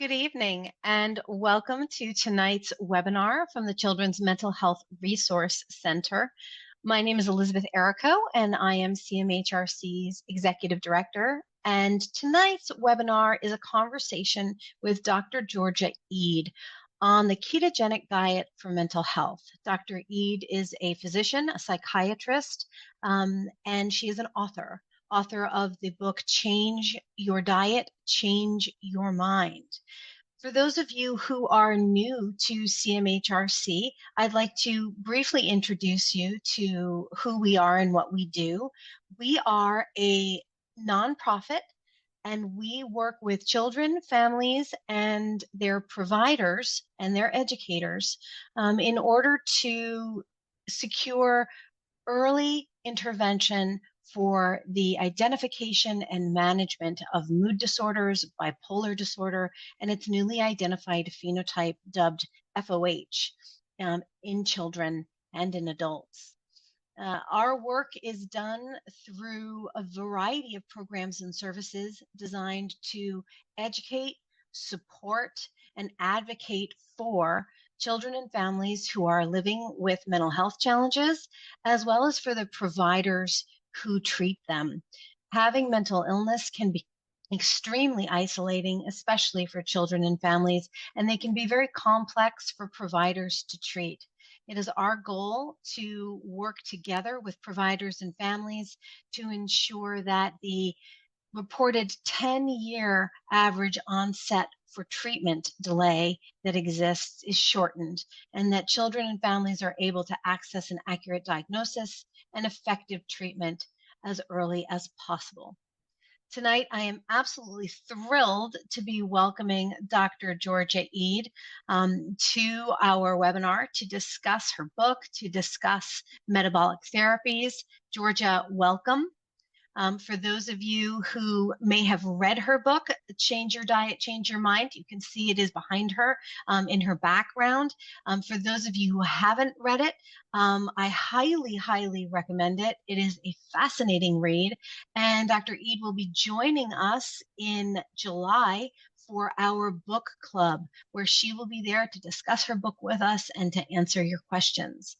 Good evening, and welcome to tonight's webinar from the Children's Mental Health Resource Center. My name is Elizabeth Errico, and I am CMHRC's Executive Director. And tonight's webinar is a conversation with Dr. Georgia Ede on the ketogenic diet for mental health. Dr. Ede is a physician, a psychiatrist, and she is an author of the book, Change Your Diet, Change Your Mind. For those of you who are new to CMHRC, I'd like to briefly introduce you to who we are and what we do. We are a nonprofit, and we work with children, families, and their providers and their educators in order to secure early intervention for the identification and management of mood disorders, bipolar disorder, and its newly identified phenotype dubbed FOH in children and in adults. Our work is done through a variety of programs and services designed to educate, support, and advocate for children and families who are living with mental health challenges, as well as for the providers who treat them. Having mental illness can be extremely isolating, especially for children and families, and they can be very complex for providers to treat. It is our goal to work together with providers and families to ensure that the reported 10-year average onset for treatment delay that exists is shortened, and that children and families are able to access an accurate diagnosis and effective treatment as early as possible. Tonight, I am absolutely thrilled to be welcoming Dr. Georgia Ede to our webinar to discuss her book, to discuss metabolic therapies. Georgia, welcome. For those of you who may have read her book, Change Your Diet, Change Your Mind, you can see it is behind her in her background. For those of you who haven't read it, I highly, highly recommend it. It is a fascinating read, and Dr. Ede will be joining us in July for our book club, where she will be there to discuss her book with us and to answer your questions.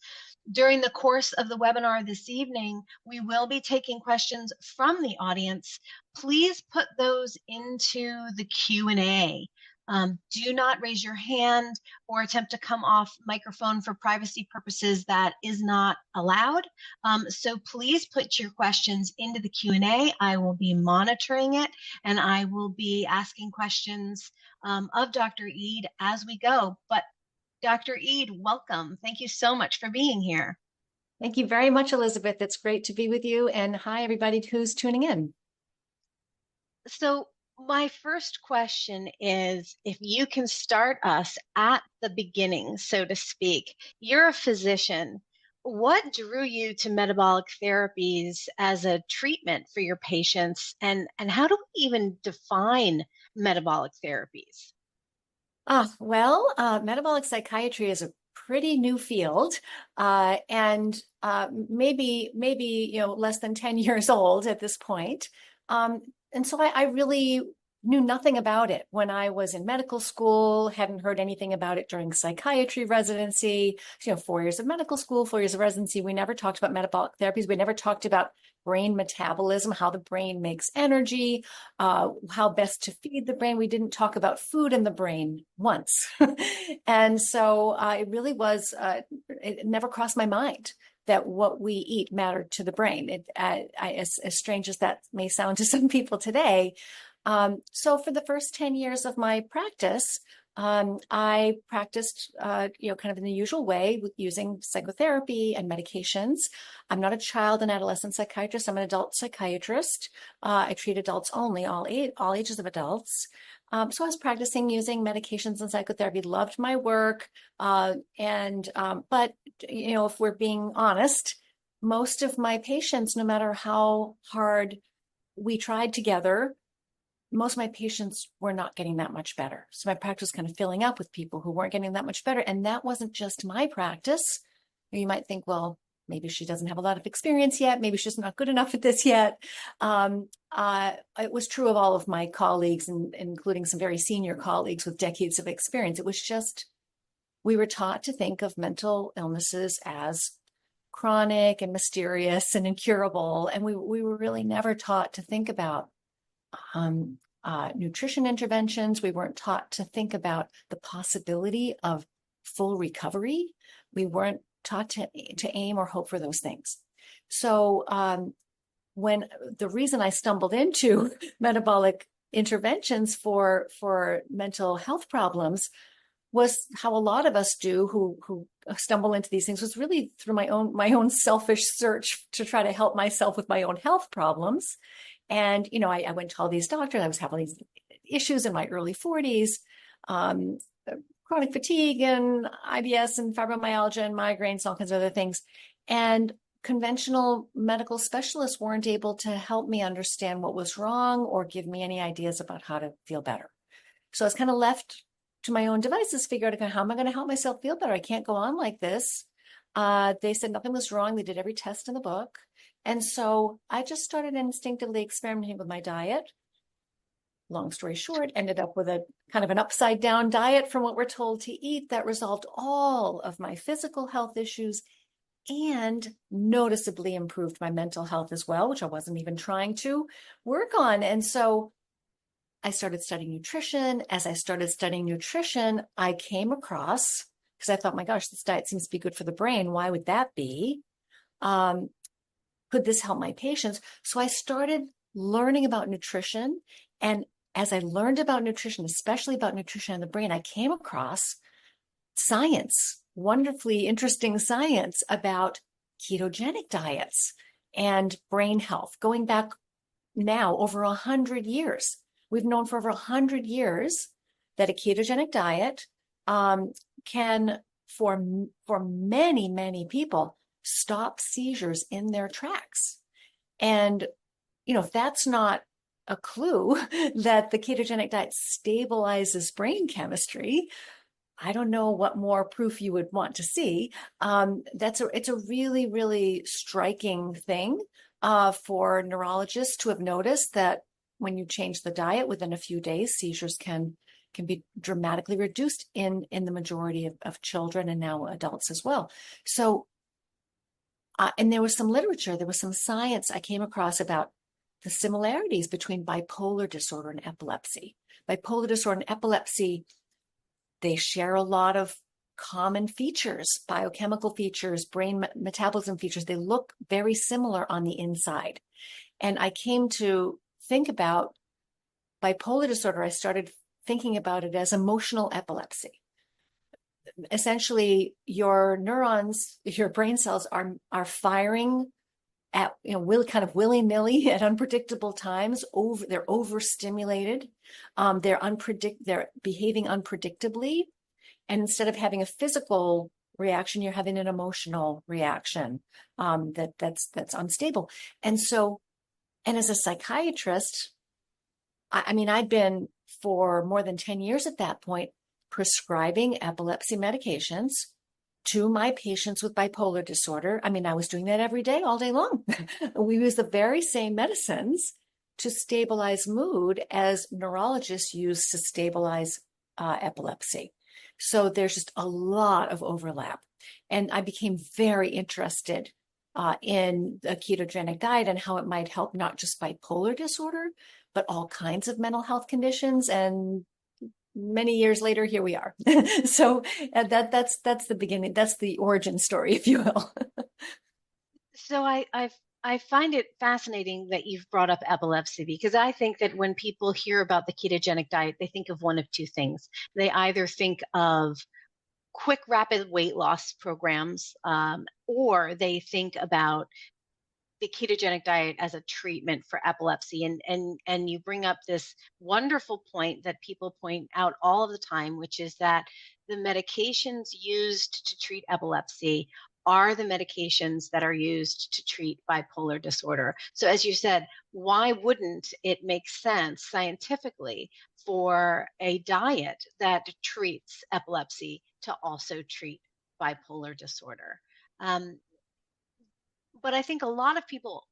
During the course of the webinar this evening, we will be taking questions from the audience. Please put those into the Q&A. Do not raise your hand or attempt to come off microphone for privacy purposes. That is not allowed. So please put your questions into the Q&A. I will be monitoring it, and I will be asking questions of Dr. Ede as we go. But Dr. Ede, welcome. Thank you so much for being here. Thank you very much, Elizabeth. It's great to be with you. And hi, everybody who's tuning in. So my first question is, if you can start us at the beginning, so to speak. You're a physician. What drew you to metabolic therapies as a treatment for your patients? And how do we even define metabolic therapies? Metabolic psychiatry is a pretty new field, and maybe less than 10 years old at this point. And so I really knew nothing about it when I was in medical school, hadn't heard anything about it during psychiatry residency. 4 years of medical school, 4 years of residency, we never talked about metabolic therapies. We never talked about brain metabolism, how the brain makes energy, how best to feed the brain. We didn't talk about food in the brain once. And so it really was, it never crossed my mind that what we eat mattered to the brain. As strange as that may sound to some people today. So for the first 10 years of my practice, I practiced, kind of in the usual way with using psychotherapy and medications. I'm not a child and adolescent psychiatrist. I'm an adult psychiatrist. I treat adults only, all ages of adults. So I was practicing using medications and psychotherapy, loved my work. But if we're being honest, most of my patients, no matter how hard we tried together, most of my patients were not getting that much better. So my practice was kind of filling up with people who weren't getting that much better. And that wasn't just my practice. You might think, well, maybe she doesn't have a lot of experience yet. Maybe she's not good enough at this yet. It was true of all of my colleagues, and including some very senior colleagues with decades of experience. It was just, we were taught to think of mental illnesses as chronic and mysterious and incurable. And we were really never taught to think about nutrition interventions. We weren't taught to think about the possibility of full recovery. We weren't taught to aim or hope for those things. So when the reason I stumbled into metabolic interventions for mental health problems was how a lot of us do who stumble into these things, was really through my own selfish search to try to help myself with my own health problems. And, you know, I went to all these doctors. I was having these issues in my early 40s, chronic fatigue and IBS and fibromyalgia and migraines, all kinds of other things. And conventional medical specialists weren't able to help me understand what was wrong or give me any ideas about how to feel better. So I was kind of left to my own devices, figure out, how am I going to help myself feel better? I can't go on like this. They said nothing was wrong. They did every test in the book. And so I just started instinctively experimenting with my diet. Long story short, ended up with a kind of an upside down diet from what we're told to eat that resolved all of my physical health issues and noticeably improved my mental health as well, which I wasn't even trying to work on. And so I started studying nutrition. As I started studying nutrition, I came across, because I thought, my gosh, this diet seems to be good for the brain. Why would that be? Could this help my patients? So I started learning about nutrition. And as I learned about nutrition, especially about nutrition and the brain, I came across science, wonderfully interesting science about ketogenic diets and brain health, going back now over 100 years. We've known for over 100 years that a ketogenic diet can, for many, many people, stop seizures in their tracks. And, you know, if that's not a clue that the ketogenic diet stabilizes brain chemistry, I don't know what more proof you would want to see. It's a really, really striking thing for neurologists to have noticed that when you change the diet within a few days, seizures can be dramatically reduced in the majority of children and now adults as well. So, and there was some literature, there was some science I came across about the similarities between bipolar disorder and epilepsy. Bipolar disorder and epilepsy, they share a lot of common features, biochemical features, brain metabolism features. They look very similar on the inside. And I came to think about bipolar disorder. I started thinking about it as emotional epilepsy. Essentially, your neurons, your brain cells are firing at, kind of willy-nilly at unpredictable times. They're overstimulated. They're behaving unpredictably. And instead of having a physical reaction, you're having an emotional reaction that's unstable. And so, and as a psychiatrist, I'd been for more than 10 years at that point prescribing epilepsy medications to my patients with bipolar disorder. I was doing that every day, all day long. We use the very same medicines to stabilize mood as neurologists use to stabilize epilepsy. So there's just a lot of overlap. And I became very interested in the ketogenic diet and how it might help not just bipolar disorder, but all kinds of mental health conditions. And many years later, here we are. So that's the beginning. That's the origin story, if you will. So I find it fascinating that you've brought up epilepsy, because I think that when people hear about the ketogenic diet, they think of one of two things. They either think of quick, rapid weight loss programs, or they think about the ketogenic diet as a treatment for epilepsy. And you bring up this wonderful point that people point out all of the time, which is that the medications used to treat epilepsy are the medications that are used to treat bipolar disorder. So as you said, why wouldn't it make sense scientifically for a diet that treats epilepsy to also treat bipolar disorder? but I think a lot of people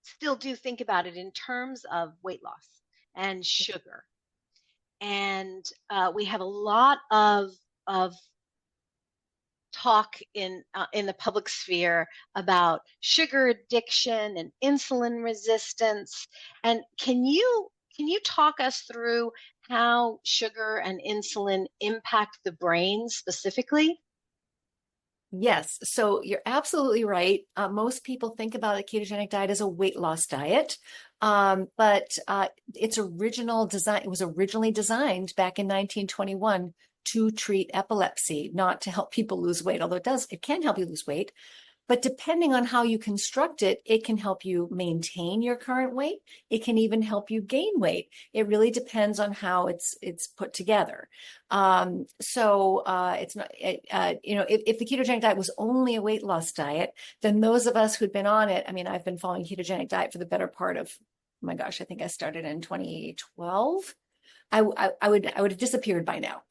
still do think about it in terms of weight loss and sugar. And we have a lot of talk in the public sphere about sugar addiction and insulin resistance. And can you talk us through how sugar and insulin impact the brain specifically? Yes, so you're absolutely right. Most people think about a ketogenic diet as a weight loss diet, but its original design, it was originally designed back in 1921 to treat epilepsy, not to help people lose weight, although it can help you lose weight. But depending on how you construct it, it can help you maintain your current weight. It can even help you gain weight. It really depends on how it's put together. It's not, if the ketogenic diet was only a weight loss diet, then those of us who'd been on it, I mean, I've been following ketogenic diet for the better part of, oh my gosh, I think I started in 2012. I would have disappeared by now.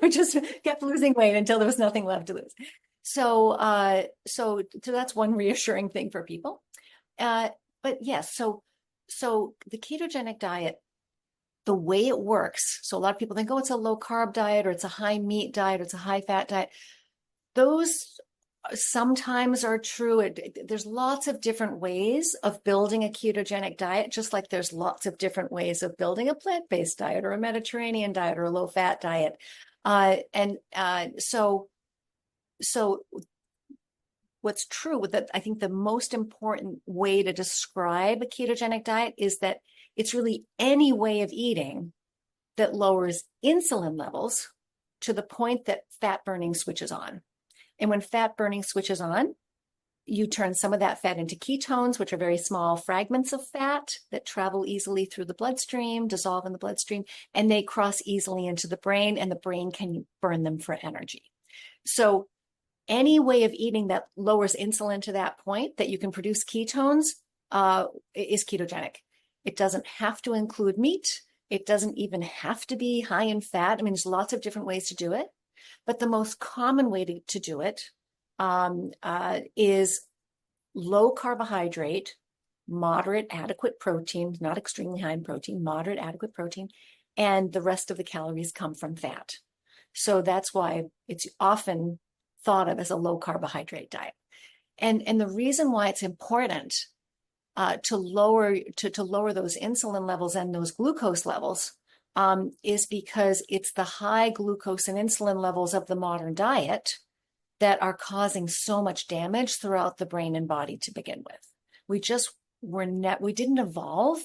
We just kept losing weight until there was nothing left to lose. So that's one reassuring thing for people. But yes, so the ketogenic diet, the way it works, so a lot of people think, oh, it's a low carb diet, or it's a high meat diet, or it's a high fat diet. Those sometimes are true. There's lots of different ways of building a ketogenic diet, just like there's lots of different ways of building a plant-based diet or a Mediterranean diet or a low-fat diet. So what's true with that, I think the most important way to describe a ketogenic diet is that it's really any way of eating that lowers insulin levels to the point that fat burning switches on. And when fat burning switches on, you turn some of that fat into ketones, which are very small fragments of fat that travel easily through the bloodstream, dissolve in the bloodstream, and they cross easily into the brain, and the brain can burn them for energy. So any way of eating that lowers insulin to that point that you can produce ketones is ketogenic. It doesn't have to include meat. It doesn't even have to be high in fat. I mean, there's lots of different ways to do it. But the most common way to do it is low carbohydrate, moderate adequate protein, not extremely high in protein, moderate adequate protein, and the rest of the calories come from fat. So that's why it's often thought of as a low carbohydrate diet. And the reason why it's important to lower those insulin levels and those glucose levels is because it's the high glucose and insulin levels of the modern diet that are causing so much damage throughout the brain and body to begin with. We didn't evolve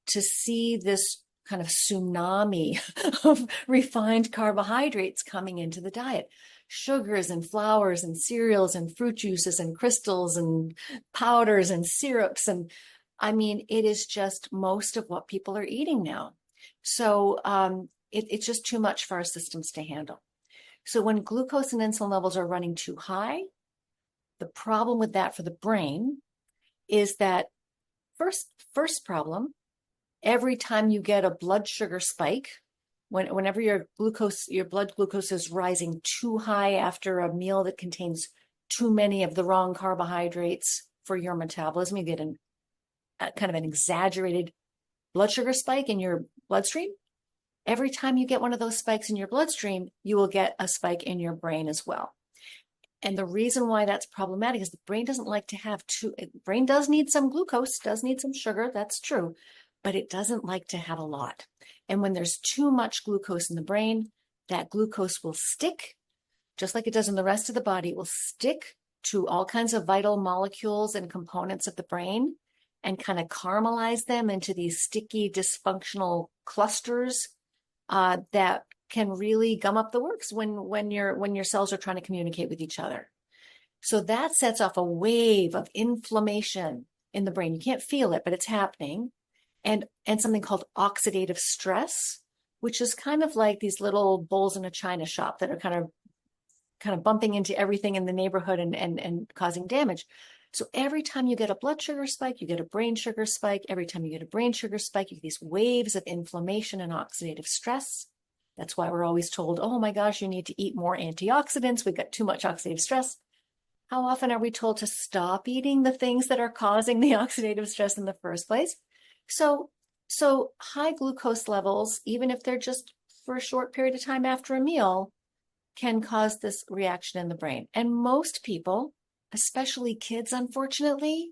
to see this kind of tsunami of refined carbohydrates coming into the diet. Sugars and flours and cereals and fruit juices and crystals and powders and syrups. And I mean, it is just most of what people are eating now. So it's just too much for our systems to handle. So when glucose and insulin levels are running too high, the problem with that for the brain is that first problem, every time you get a blood sugar spike, whenever your blood glucose is rising too high after a meal that contains too many of the wrong carbohydrates for your metabolism, you get kind of an exaggerated blood sugar spike in your bloodstream. Every time you get one of those spikes in your bloodstream, you will get a spike in your brain as well. And the reason why that's problematic is the brain doesn't like to have brain does need some glucose, does need some sugar, that's true, but it doesn't like to have a lot. And when there's too much glucose in the brain, that glucose will stick, just like it does in the rest of the body. It will stick to all kinds of vital molecules and components of the brain and kind of caramelize them into these sticky, dysfunctional clusters that can really gum up the works when your cells are trying to communicate with each other. So that sets off a wave of inflammation in the brain. You can't feel it, but it's happening. And something called oxidative stress, which is kind of like these little bowls in a china shop that are kind of bumping into everything in the neighborhood and causing damage. So every time you get a blood sugar spike, you get a brain sugar spike. Every time you get a brain sugar spike, you get these waves of inflammation and oxidative stress. That's why we're always told, oh my gosh, you need to eat more antioxidants. We've got too much oxidative stress. How often are we told to stop eating the things that are causing the oxidative stress in the first place? So, so high glucose levels, even if they're just for a short period of time after a meal, can cause this reaction in the brain. And most people, especially kids, unfortunately,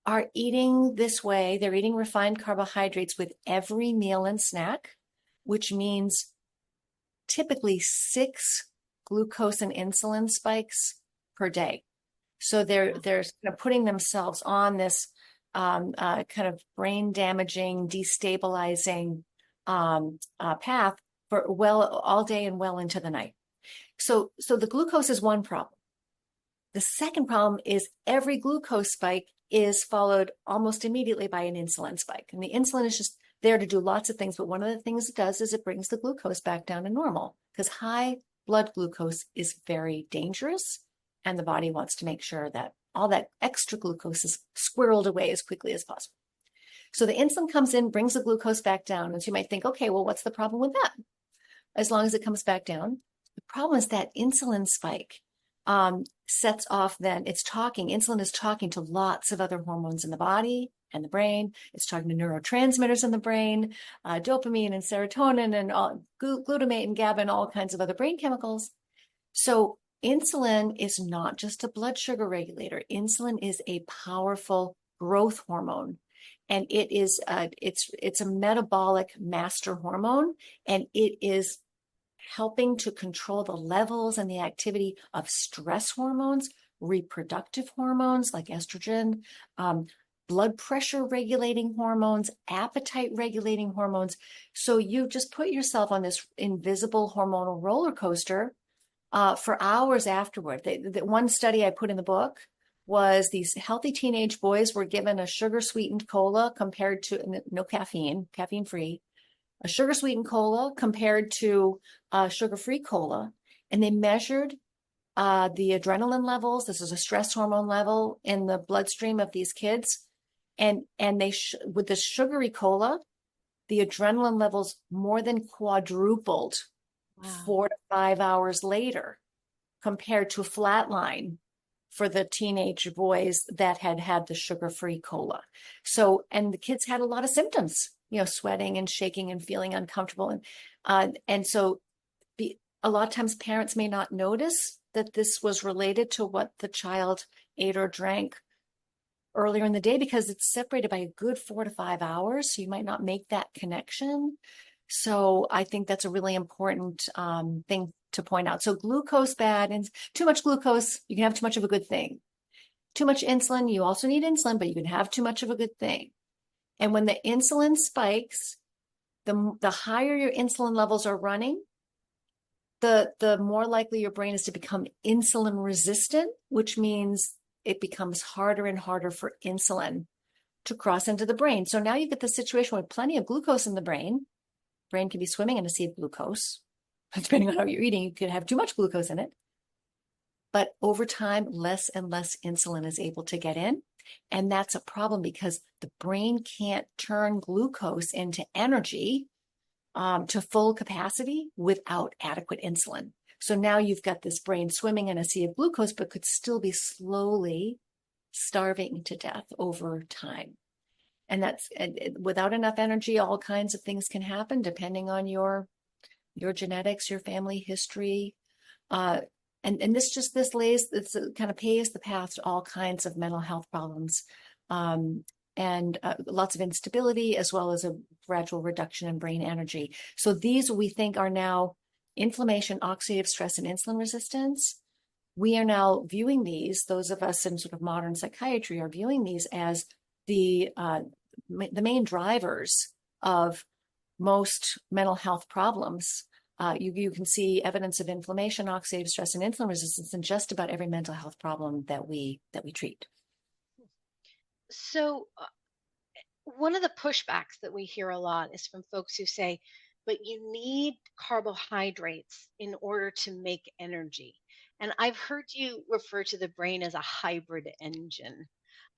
are eating this way. They're eating refined carbohydrates with every meal and snack, which means typically 6 glucose and insulin spikes per day. So they're kind of putting themselves on this kind of brain damaging, destabilizing path for all day and well into the night. So the glucose is one problem. The second problem is every glucose spike is followed almost immediately by an insulin spike. And the insulin is just there to do lots of things. But one of the things it does is it brings the glucose back down to normal, because high blood glucose is very dangerous. And the body wants to make sure that all that extra glucose is squirreled away as quickly as possible. So the insulin comes in, brings the glucose back down. And so you might think, okay, well, what's the problem with that? As long as it comes back down. The problem is that insulin spike sets off, then insulin is talking to lots of other hormones in the body and the brain. It's talking to neurotransmitters in the brain, dopamine and serotonin and glutamate and GABA and all kinds of other brain chemicals. So insulin is not just a blood sugar regulator. Insulin is a powerful growth hormone. And it's a metabolic master hormone, and it is helping to control the levels and the activity of stress hormones, reproductive hormones like estrogen, blood pressure regulating hormones, appetite regulating hormones. So you just put yourself on this invisible hormonal roller coaster for hours afterward. The one study I put in the book was these healthy teenage boys were given a sugar sweetened cola compared to no caffeine, caffeine free, a sugar sweetened cola compared to sugar-free cola. And they measured the adrenaline levels. This is a stress hormone level in the bloodstream of these kids. And they with the sugary cola, the adrenaline levels more than quadrupled. Wow. 4 to 5 hours later, compared to a flat line for the teenage boys that had the sugar-free cola. So, and the kids had a lot of symptoms, sweating and shaking and feeling uncomfortable. And so a lot of times parents may not notice that this was related to what the child ate or drank earlier in the day, because it's separated by a good 4 to 5 hours. So you might not make that connection. So I think that's a really important thing to point out. So glucose bad, and too much glucose, you can have too much of a good thing. Too much insulin, you also need insulin, but you can have too much of a good thing. And when the insulin spikes, the higher your insulin levels are running, the more likely your brain is to become insulin resistant, which means it becomes harder and harder for insulin to cross into the brain. So now you get the situation with plenty of glucose in the brain. Brain can be swimming in a sea of glucose. Depending on how you're eating, you could have too much glucose in it. But over time, less and less insulin is able to get in. And that's a problem, because the brain can't turn glucose into energy to full capacity without adequate insulin. So now you've got this brain swimming in a sea of glucose, but could still be slowly starving to death over time. And that's without enough energy, all kinds of things can happen depending on your genetics, your family history. And this kind of paves the path to all kinds of mental health problems, and lots of instability, as well as a gradual reduction in brain energy. So these we think are now inflammation, oxidative stress, and insulin resistance. We are now viewing these, those of us in sort of modern psychiatry are viewing these as the main drivers of most mental health problems. You can see evidence of inflammation, oxidative stress, and insulin resistance in just about every mental health problem that we treat. So one of the pushbacks that we hear a lot is from folks who say, but you need carbohydrates in order to make energy. And I've heard you refer to the brain as a hybrid engine.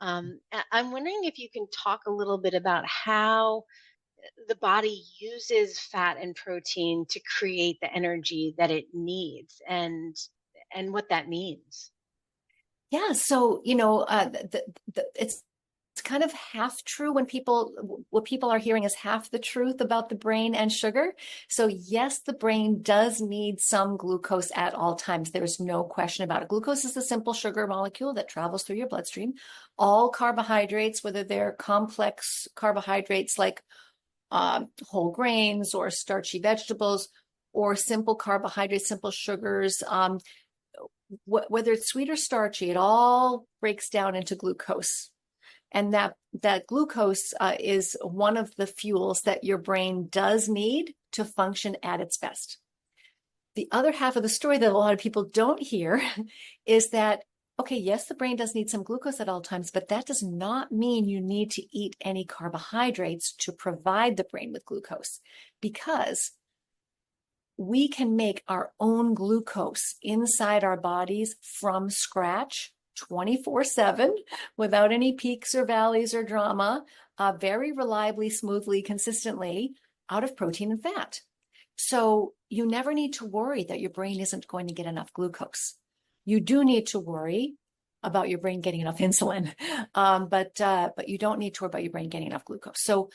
I'm wondering if you can talk a little bit about how the body uses fat and protein to create the energy that it needs, and what that means. Yeah, so it's kind of half true when what people are hearing is half the truth about the brain and sugar. So yes, the brain does need some glucose at all times. There's no question about it. Glucose is the simple sugar molecule that travels through your bloodstream. All carbohydrates, whether they're complex carbohydrates like whole grains or starchy vegetables, or simple carbohydrates, simple sugars, whether it's sweet or starchy, it all breaks down into glucose. And that glucose is one of the fuels that your brain does need to function at its best. The other half of the story that a lot of people don't hear is that, okay, yes, the brain does need some glucose at all times, but that does not mean you need to eat any carbohydrates to provide the brain with glucose, because we can make our own glucose inside our bodies from scratch 24/7 without any peaks or valleys or drama, very reliably, smoothly, consistently, out of protein and fat. So you never need to worry that your brain isn't going to get enough glucose. You do need to worry about your brain getting enough insulin, but you don't need to worry about your brain getting enough glucose. So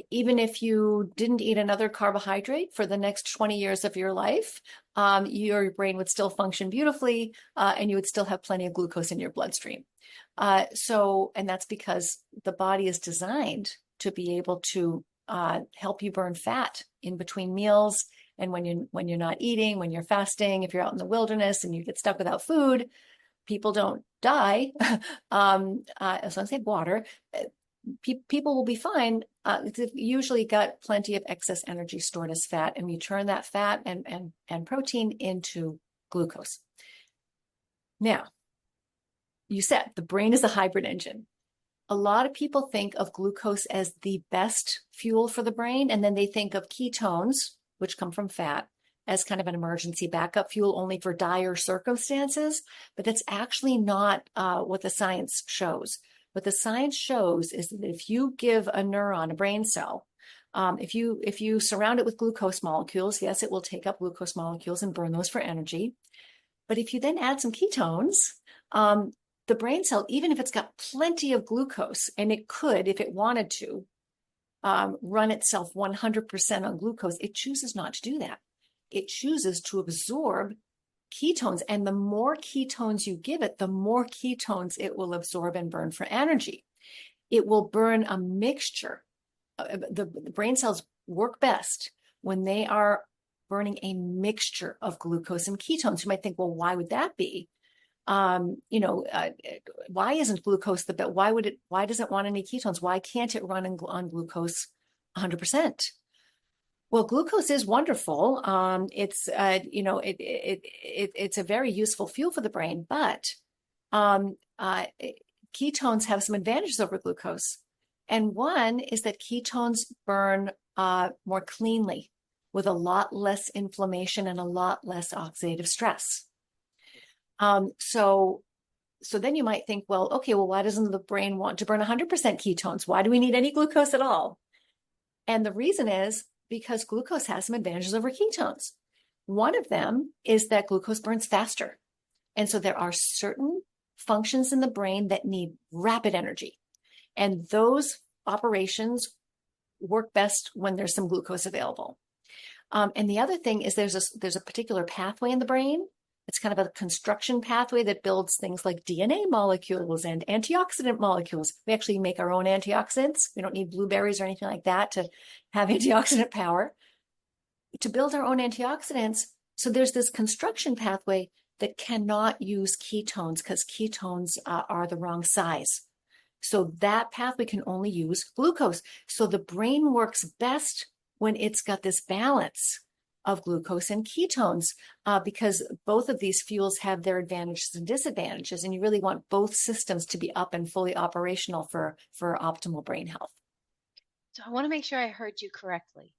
even if you didn't eat another carbohydrate for the next 20 years of your life, your brain would still function beautifully, and you would still have plenty of glucose in your bloodstream. And that's because the body is designed to be able to help you burn fat in between meals, and when you're not eating, when you're fasting, if you're out in the wilderness and you get stuck without food. People don't die as long as they have water. People will be fine. They've usually got plenty of excess energy stored as fat, and we turn that fat and protein into glucose. Now, you said the brain is a hybrid engine. A lot of people think of glucose as the best fuel for the brain, and then they think of ketones, which come from fat, as kind of an emergency backup fuel only for dire circumstances. But that's actually not what the science shows. What the science shows is that if you give a neuron, a brain cell, if you surround it with glucose molecules, yes, it will take up glucose molecules and burn those for energy. But if you then add some ketones, the brain cell, even if it's got plenty of glucose, and it could, if it wanted to, run itself 100% on glucose, it chooses not to do that. It chooses to absorb ketones. And the more ketones you give it, the more ketones it will absorb and burn for energy. It will burn a mixture. The brain cells work best when they are burning a mixture of glucose and ketones. You might think, well, why would that be? Why isn't glucose the best? Why does it want any ketones? Why can't it run on glucose 100%? Well, glucose is wonderful. It's a very useful fuel for the brain, but ketones have some advantages over glucose. And one is that ketones burn more cleanly, with a lot less inflammation and a lot less oxidative stress. So then you might think, well, okay, well, why doesn't the brain want to burn 100% ketones? Why do we need any glucose at all? And the reason is because glucose has some advantages over ketones. One of them is that glucose burns faster. And so there are certain functions in the brain that need rapid energy. And those operations work best when there's some glucose available. And the other thing is there's a particular pathway in the brain. It's kind of a construction pathway that builds things like DNA molecules and antioxidant molecules. We actually make our own antioxidants. We don't need blueberries or anything like that to have antioxidant power. To build our own antioxidants, so there's this construction pathway that cannot use ketones because ketones are the wrong size. So that pathway can only use glucose. So the brain works best when it's got this balance of glucose and ketones, because both of these fuels have their advantages and disadvantages, and you really want both systems to be up and fully operational for optimal brain health. So I want to make sure I heard you correctly.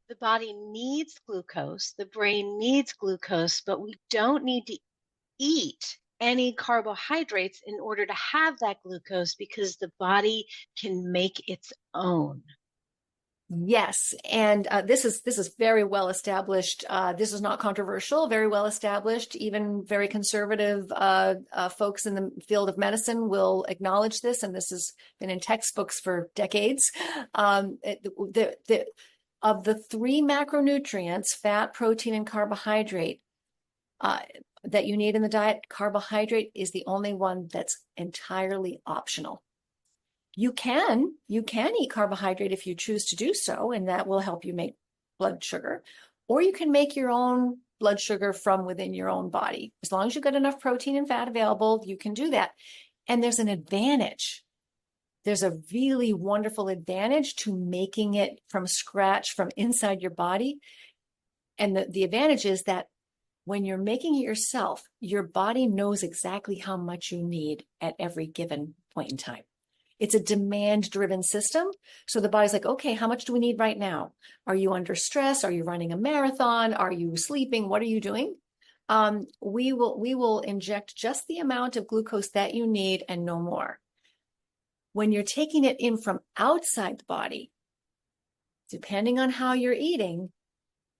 The body needs glucose, the brain needs glucose, but we don't need to eat any carbohydrates in order to have that glucose because the body can make its own. Yes, and this is very well established. This is not controversial. Very well established. Even very conservative folks in the field of medicine will acknowledge this, and this has been in textbooks for decades. Of the three macronutrients, fat, protein, and carbohydrate, uh, that you need in the diet, carbohydrate is the only one that's entirely optional. You can eat carbohydrate if you choose to do so, and that will help you make blood sugar, or you can make your own blood sugar from within your own body. As long as you've got enough protein and fat available, you can do that. And there's an advantage. There's a really wonderful advantage to making it from scratch from inside your body. And the advantage is that when you're making it yourself, your body knows exactly how much you need at every given point in time. It's a demand-driven system. So the body's like, okay, how much do we need right now? Are you under stress? Are you running a marathon? Are you sleeping? What are you doing? We will inject just the amount of glucose that you need and no more. When you're taking it in from outside the body, depending on how you're eating,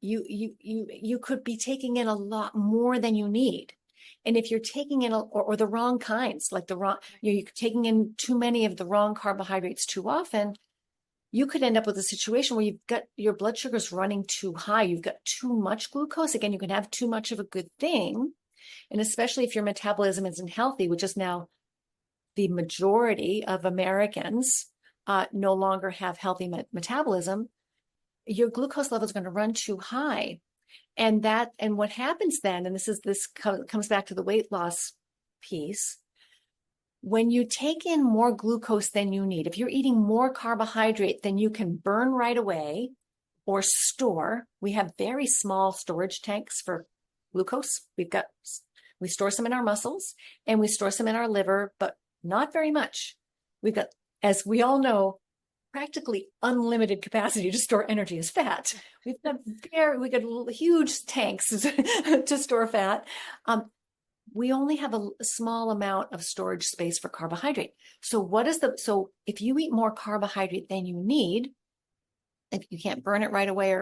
you could be taking in a lot more than you need. And if you're taking in or the wrong kinds, like you're taking in too many of the wrong carbohydrates too often, you could end up with a situation where you've got your blood sugars running too high. You've got too much glucose. Again, you can have too much of a good thing. And especially if your metabolism isn't healthy, which is now the majority of Americans no longer have healthy metabolism, your glucose level is going to run too high. And what happens then, and this comes back to the weight loss piece, when you take in more glucose than you need, if you're eating more carbohydrate than you can burn right away or store, we have very small storage tanks for glucose. We store some in our muscles and we store some in our liver, but not very much. We've got, as we all know, practically unlimited capacity to store energy as fat. We got huge tanks to store fat. We only have a small amount of storage space for carbohydrate. So if you eat more carbohydrate than you need, if you can't burn it right away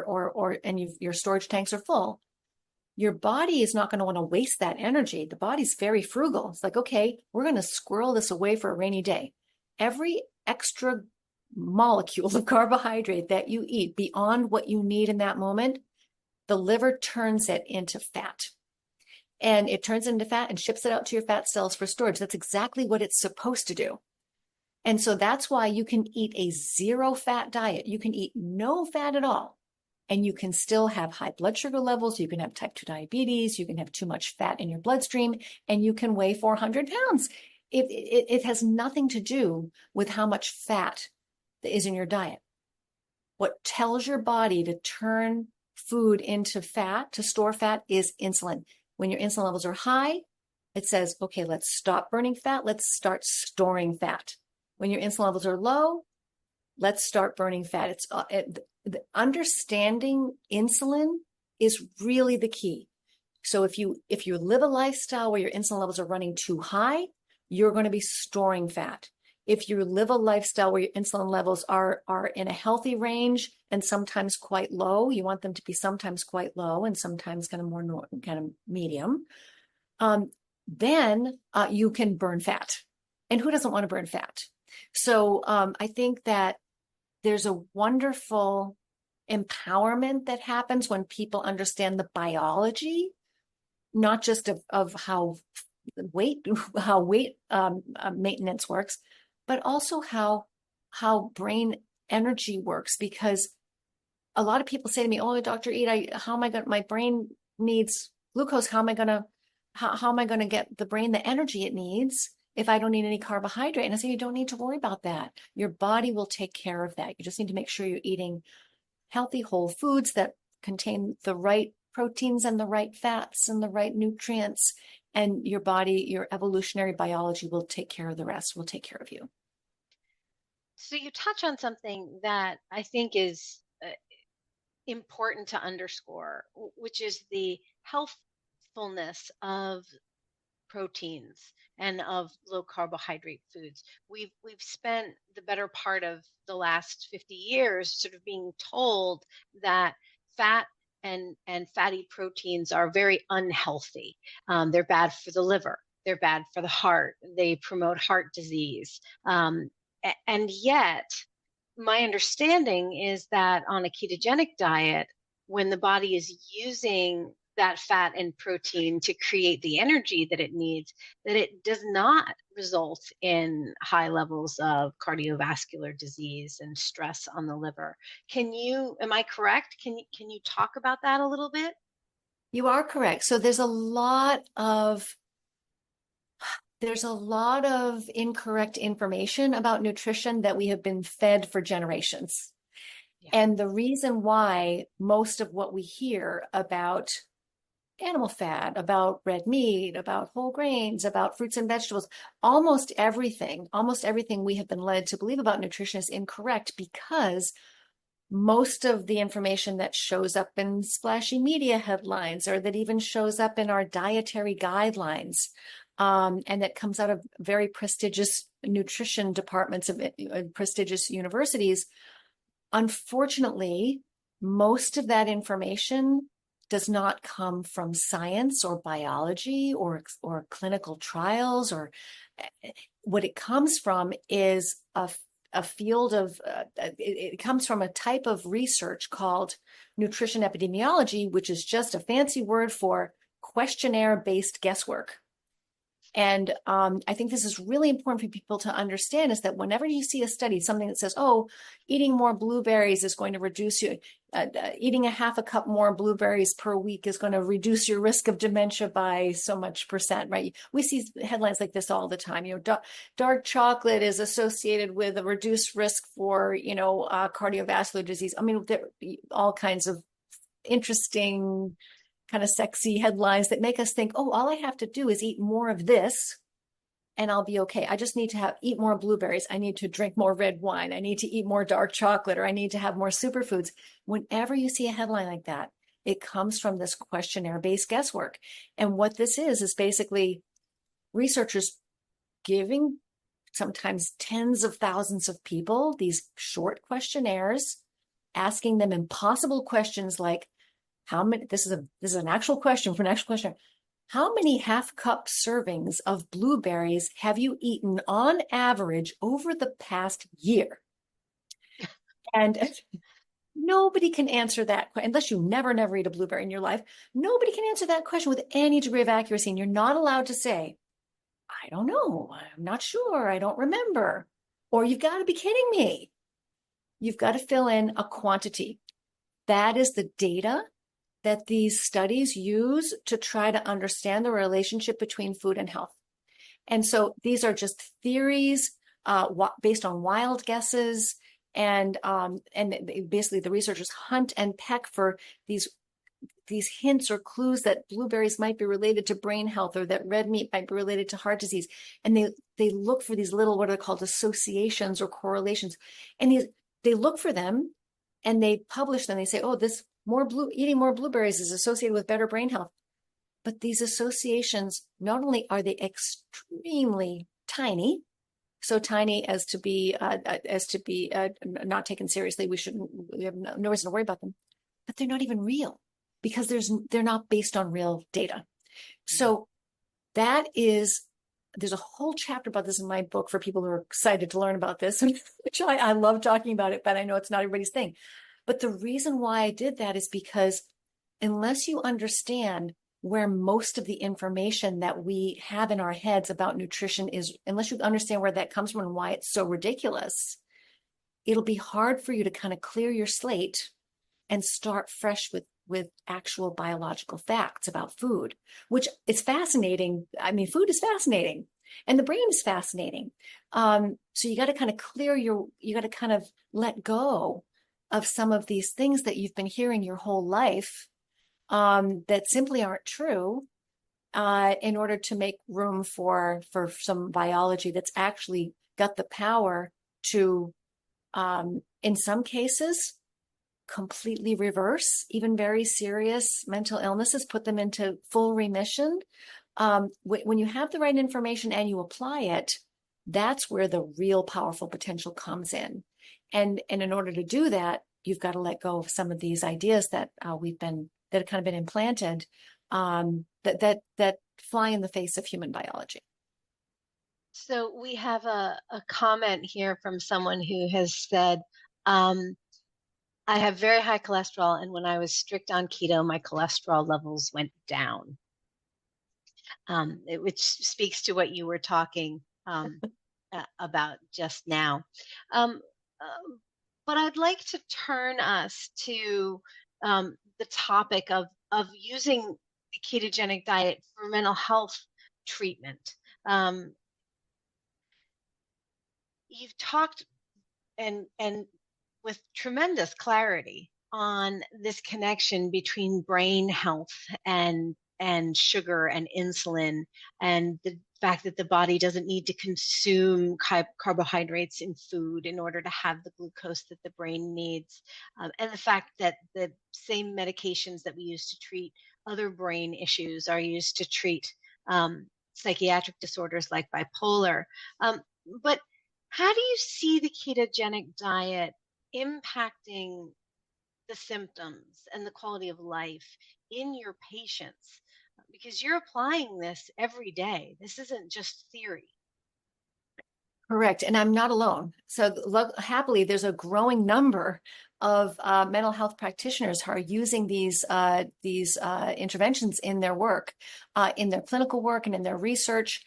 and your storage tanks are full, your body is not going to want to waste that energy. The body's very frugal. It's like, okay, we're going to squirrel this away for a rainy day. Every extra molecules of carbohydrate that you eat beyond what you need in that moment, the liver turns it into fat. And it turns it into fat and ships it out to your fat cells for storage. That's exactly what it's supposed to do. And so that's why you can eat a zero fat diet. You can eat no fat at all. And you can still have high blood sugar levels. You can have type 2 diabetes. You can have too much fat in your bloodstream. And you can weigh 400 pounds. It has nothing to do with how much fat is in your diet. What tells your body to turn food into fat, to store fat, is insulin. When your insulin levels are high, it says, okay, let's stop burning fat. Let's start storing fat. When your insulin levels are low, let's start burning fat. Understanding insulin is really the key. So if you live a lifestyle where your insulin levels are running too high, you're going to be storing fat. If you live a lifestyle where your insulin levels are in a healthy range and sometimes quite low, you want them to be sometimes quite low and sometimes kind of medium, then you can burn fat. And who doesn't want to burn fat? So I think that there's a wonderful empowerment that happens when people understand the biology, not just of how weight maintenance works, but also how brain energy works. Because a lot of people say to me, "Oh, Dr. Eid, my brain needs glucose. How am I gonna get the brain the energy it needs if I don't need any carbohydrate?" And I say, you don't need to worry about that. Your body will take care of that. You just need to make sure you're eating healthy whole foods that contain the right proteins and the right fats and the right nutrients. And your body, your evolutionary biology will take care of the rest, will take care of you. So you touch on something that I think is important to underscore, which is the healthfulness of proteins and of low carbohydrate foods. We've spent the better part of the last 50 years sort of being told that fat and fatty proteins are very unhealthy. They're bad for the liver. They're bad for the heart. They promote heart disease. And yet, my understanding is that on a ketogenic diet, when the body is using that fat and protein to create the energy that it needs, that it does not result in high levels of cardiovascular disease and stress on the liver. Am I correct? Can you talk about that a little bit? You are correct. So there's a lot of incorrect information about nutrition that we have been fed for generations. Yeah. And the reason why most of what we hear about animal fat, about red meat, about whole grains, about fruits and vegetables, almost everything we have been led to believe about nutrition is incorrect, because most of the information that shows up in splashy media headlines, or that even shows up in our dietary guidelines, and that comes out of very prestigious nutrition departments of prestigious universities, unfortunately, most of that information does not come from science or biology or clinical trials. Or what it comes from is a field of, it comes from a type of research called nutrition epidemiology, which is just a fancy word for questionnaire-based guesswork. And I think this is really important for people to understand, is that whenever you see a study, something that says, oh, eating more blueberries is going to reduce you, eating a half a cup more blueberries per week is going to reduce your risk of dementia by so much percent, right? We see headlines like this all the time. Dark chocolate is associated with a reduced risk for, cardiovascular disease. I mean, there are all kinds of interesting kind of sexy headlines that make us think, oh, all I have to do is eat more of this and I'll be okay. I just need to eat more blueberries. I need to drink more red wine. I need to eat more dark chocolate, or I need to have more superfoods. Whenever you see a headline like that, it comes from this questionnaire-based guesswork. And what this is basically researchers giving sometimes tens of thousands of people these short questionnaires, asking them impossible questions like, how many, this is an actual question for an actual question. How many half cup servings of blueberries have you eaten on average over the past year? And nobody can answer that, unless you never eat a blueberry in your life. Nobody can answer that question with any degree of accuracy. And you're not allowed to say, I don't know, I'm not sure, I don't remember. Or you've got to be kidding me. You've got to fill in a quantity. That is the data that these studies use to try to understand the relationship between food and health. And so these are just theories based on wild guesses, and basically the researchers hunt and peck for these hints or clues that blueberries might be related to brain health, or that red meat might be related to heart disease. And they look for these little, what are called associations or correlations. And they look for them and they publish them. They say, oh, eating more blueberries is associated with better brain health. But these associations, not only are they extremely tiny, so tiny as to be not taken seriously, we have no reason to worry about them, but they're not even real, because they're not based on real data. So there's a whole chapter about this in my book for people who are excited to learn about this, which I love talking about it, but I know it's not everybody's thing. But the reason why I did that is because unless you understand where most of the information that we have in our heads about nutrition is, unless you understand where that comes from and why it's so ridiculous, it'll be hard for you to kind of clear your slate and start fresh with actual biological facts about food, which is fascinating. I mean, food is fascinating and the brain is fascinating. So you got to kind of you got to kind of let go of some of these things that you've been hearing your whole life, that simply aren't true, in order to make room for some biology that's actually got the power to, in some cases, completely reverse even very serious mental illnesses, put them into full remission, when you have the right information and you apply it, that's where the real powerful potential comes in. And in order to do that, you've got to let go of some of these ideas that that have kind of been implanted, that fly in the face of human biology. So we have a comment here from someone who has said, um, I have very high cholesterol, and when I was strict on keto, my cholesterol levels went down, which speaks to what you were talking about just now. Um, but I'd like to turn us to the topic of using the ketogenic diet for mental health treatment. You've talked and with tremendous clarity on this connection between brain health and sugar and insulin, and the fact that the body doesn't need to consume carbohydrates in food in order to have the glucose that the brain needs, and the fact that the same medications that we use to treat other brain issues are used to treat psychiatric disorders like bipolar. But how do you see the ketogenic diet impacting the symptoms and the quality of life in your patients? Because you're applying this every day. This isn't just theory. Correct. And I'm not alone. So happily, there's a growing number of mental health practitioners who are using these interventions in their work, in their clinical work and in their research.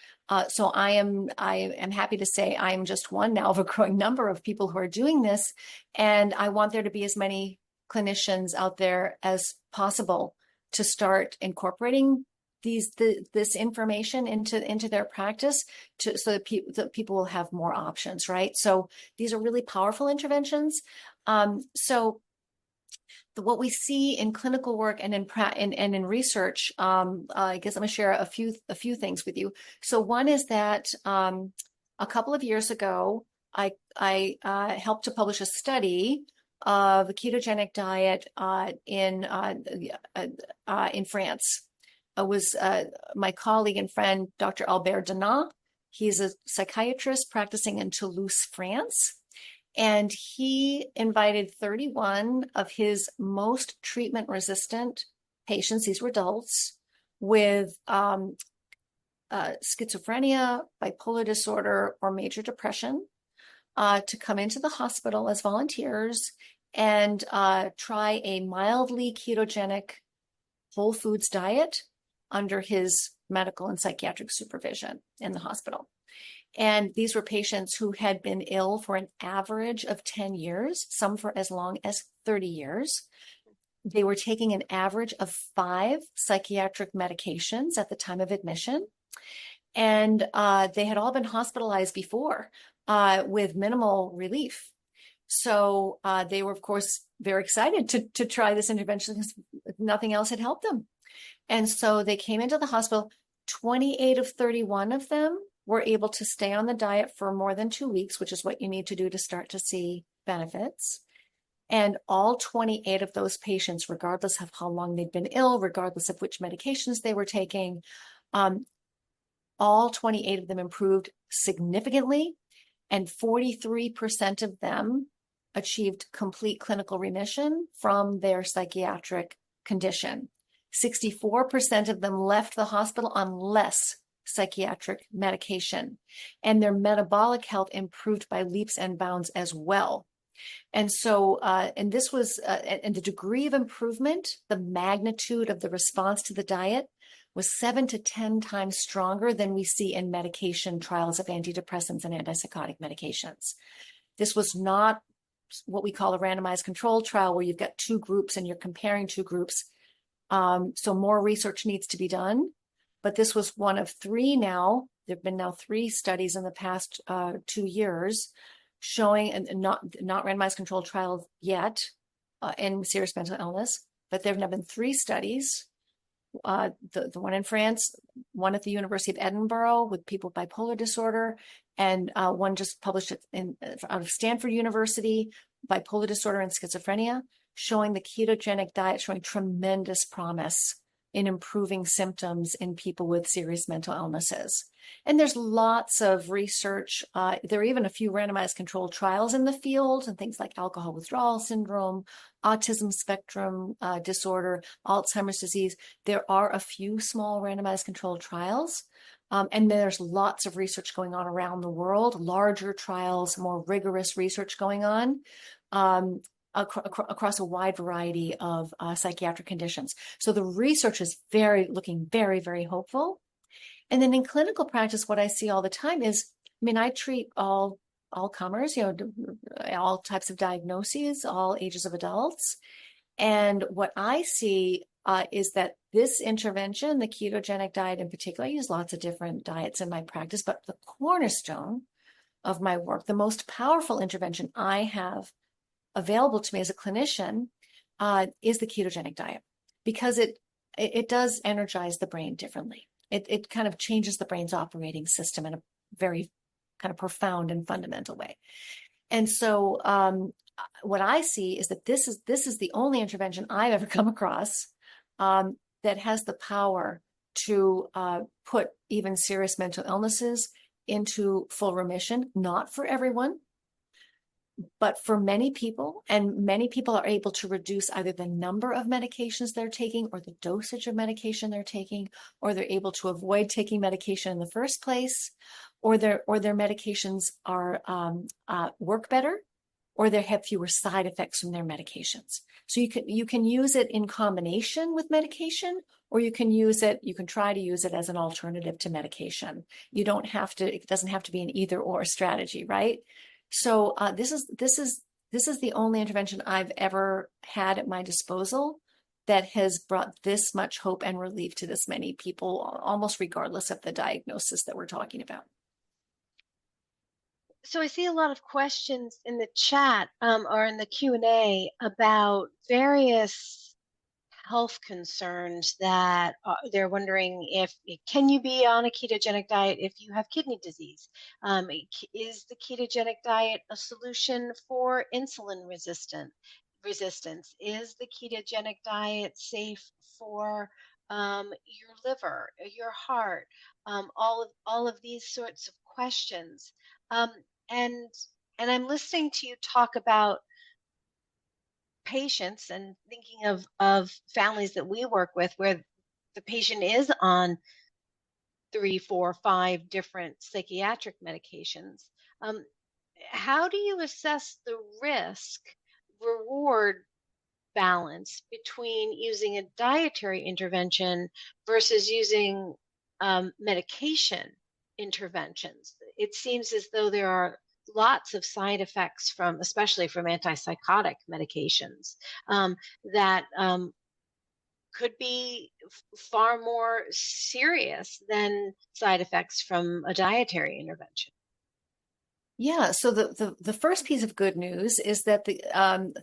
So I am happy to say I am just one now of a growing number of people who are doing this. And I want there to be as many clinicians out there as possible to start incorporating this information into their practice, so that people will have more options, right? So these are really powerful interventions. So what we see in clinical work and in research, I guess I'm going to share a few things with you. So one is that a couple of years ago, I helped to publish a study of a ketogenic diet in France. Was my colleague and friend, Dr. Albert Denat. He's a psychiatrist practicing in Toulouse, France. And he invited 31 of his most treatment-resistant patients, these were adults, with schizophrenia, bipolar disorder, or major depression, to come into the hospital as volunteers and try a mildly ketogenic whole foods diet under his medical and psychiatric supervision in the hospital. And these were patients who had been ill for an average of 10 years, some for as long as 30 years. They were taking an average of 5 psychiatric medications at the time of admission. And they had all been hospitalized before with minimal relief. So they were, of course, very excited to try this intervention because nothing else had helped them. And so they came into the hospital. 28 of 31 of them were able to stay on the diet for more than 2 weeks, which is what you need to do to start to see benefits. And all 28 of those patients, regardless of how long they'd been ill, regardless of which medications they were taking, all 28 of them improved significantly, and 43% of them achieved complete clinical remission from their psychiatric condition. 64% of them left the hospital on less psychiatric medication, and their metabolic health improved by leaps and bounds as well. And so, and this was, and the degree of improvement, the magnitude of the response to the diet was 7 to 10 times stronger than we see in medication trials of antidepressants and antipsychotic medications. This was not what we call a randomized controlled trial where you've got 2 groups and you're comparing 2 groups. So more research needs to be done, but this was one of 3 now. There have been now 3 studies in the past 2 years showing, and not randomized controlled trials yet in serious mental illness, but there have now been 3 studies. The one in France, one at the University of Edinburgh with people with bipolar disorder, and one just published out of Stanford University, bipolar disorder and schizophrenia, showing the ketogenic diet showing tremendous promise in improving symptoms in people with serious mental illnesses. And there's lots of research. There are even a few randomized controlled trials in the field, and things like alcohol withdrawal syndrome, autism spectrum disorder, Alzheimer's disease. There are a few small randomized controlled trials. And there's lots of research going on around the world, larger trials, more rigorous research going on. Across a wide variety of psychiatric conditions. So the research is looking very, very hopeful. And then in clinical practice, what I see all the time is, I treat all comers, all types of diagnoses, all ages of adults. And what I see is that this intervention, the ketogenic diet in particular, I use lots of different diets in my practice, but the cornerstone of my work, the most powerful intervention I have available to me as a clinician is the ketogenic diet, because it does energize the brain differently. It kind of changes the brain's operating system in a very kind of profound and fundamental way. And so what I see is that this is the only intervention I've ever come across that has the power to put even serious mental illnesses into full remission, not for everyone, but for many people. And many people are able to reduce either the number of medications they're taking or the dosage of medication they're taking, or they're able to avoid taking medication in the first place, or their medications are work better, or they have fewer side effects from their medications. So you can use it in combination with medication, or you can try to use it as an alternative to medication. It doesn't have to be an either or strategy, right? So this is the only intervention I've ever had at my disposal that has brought this much hope and relief to this many people, almost regardless of the diagnosis that we're talking about. So I see a lot of questions in the chat or in the Q&A about various health concerns that they're wondering can you be on a ketogenic diet if you have kidney disease? Is the ketogenic diet a solution for insulin resistance? Is the ketogenic diet safe for your liver, your heart? All of these sorts of questions. And I'm listening to you talk about patients and thinking of families that we work with where the patient is on 3, 4, 5 different psychiatric medications. How do you assess the risk reward balance between using a dietary intervention versus using medication interventions? It seems as though there are lots of side effects especially from antipsychotic medications that could be far more serious than side effects from a dietary intervention. Yeah, so the first piece of good news is that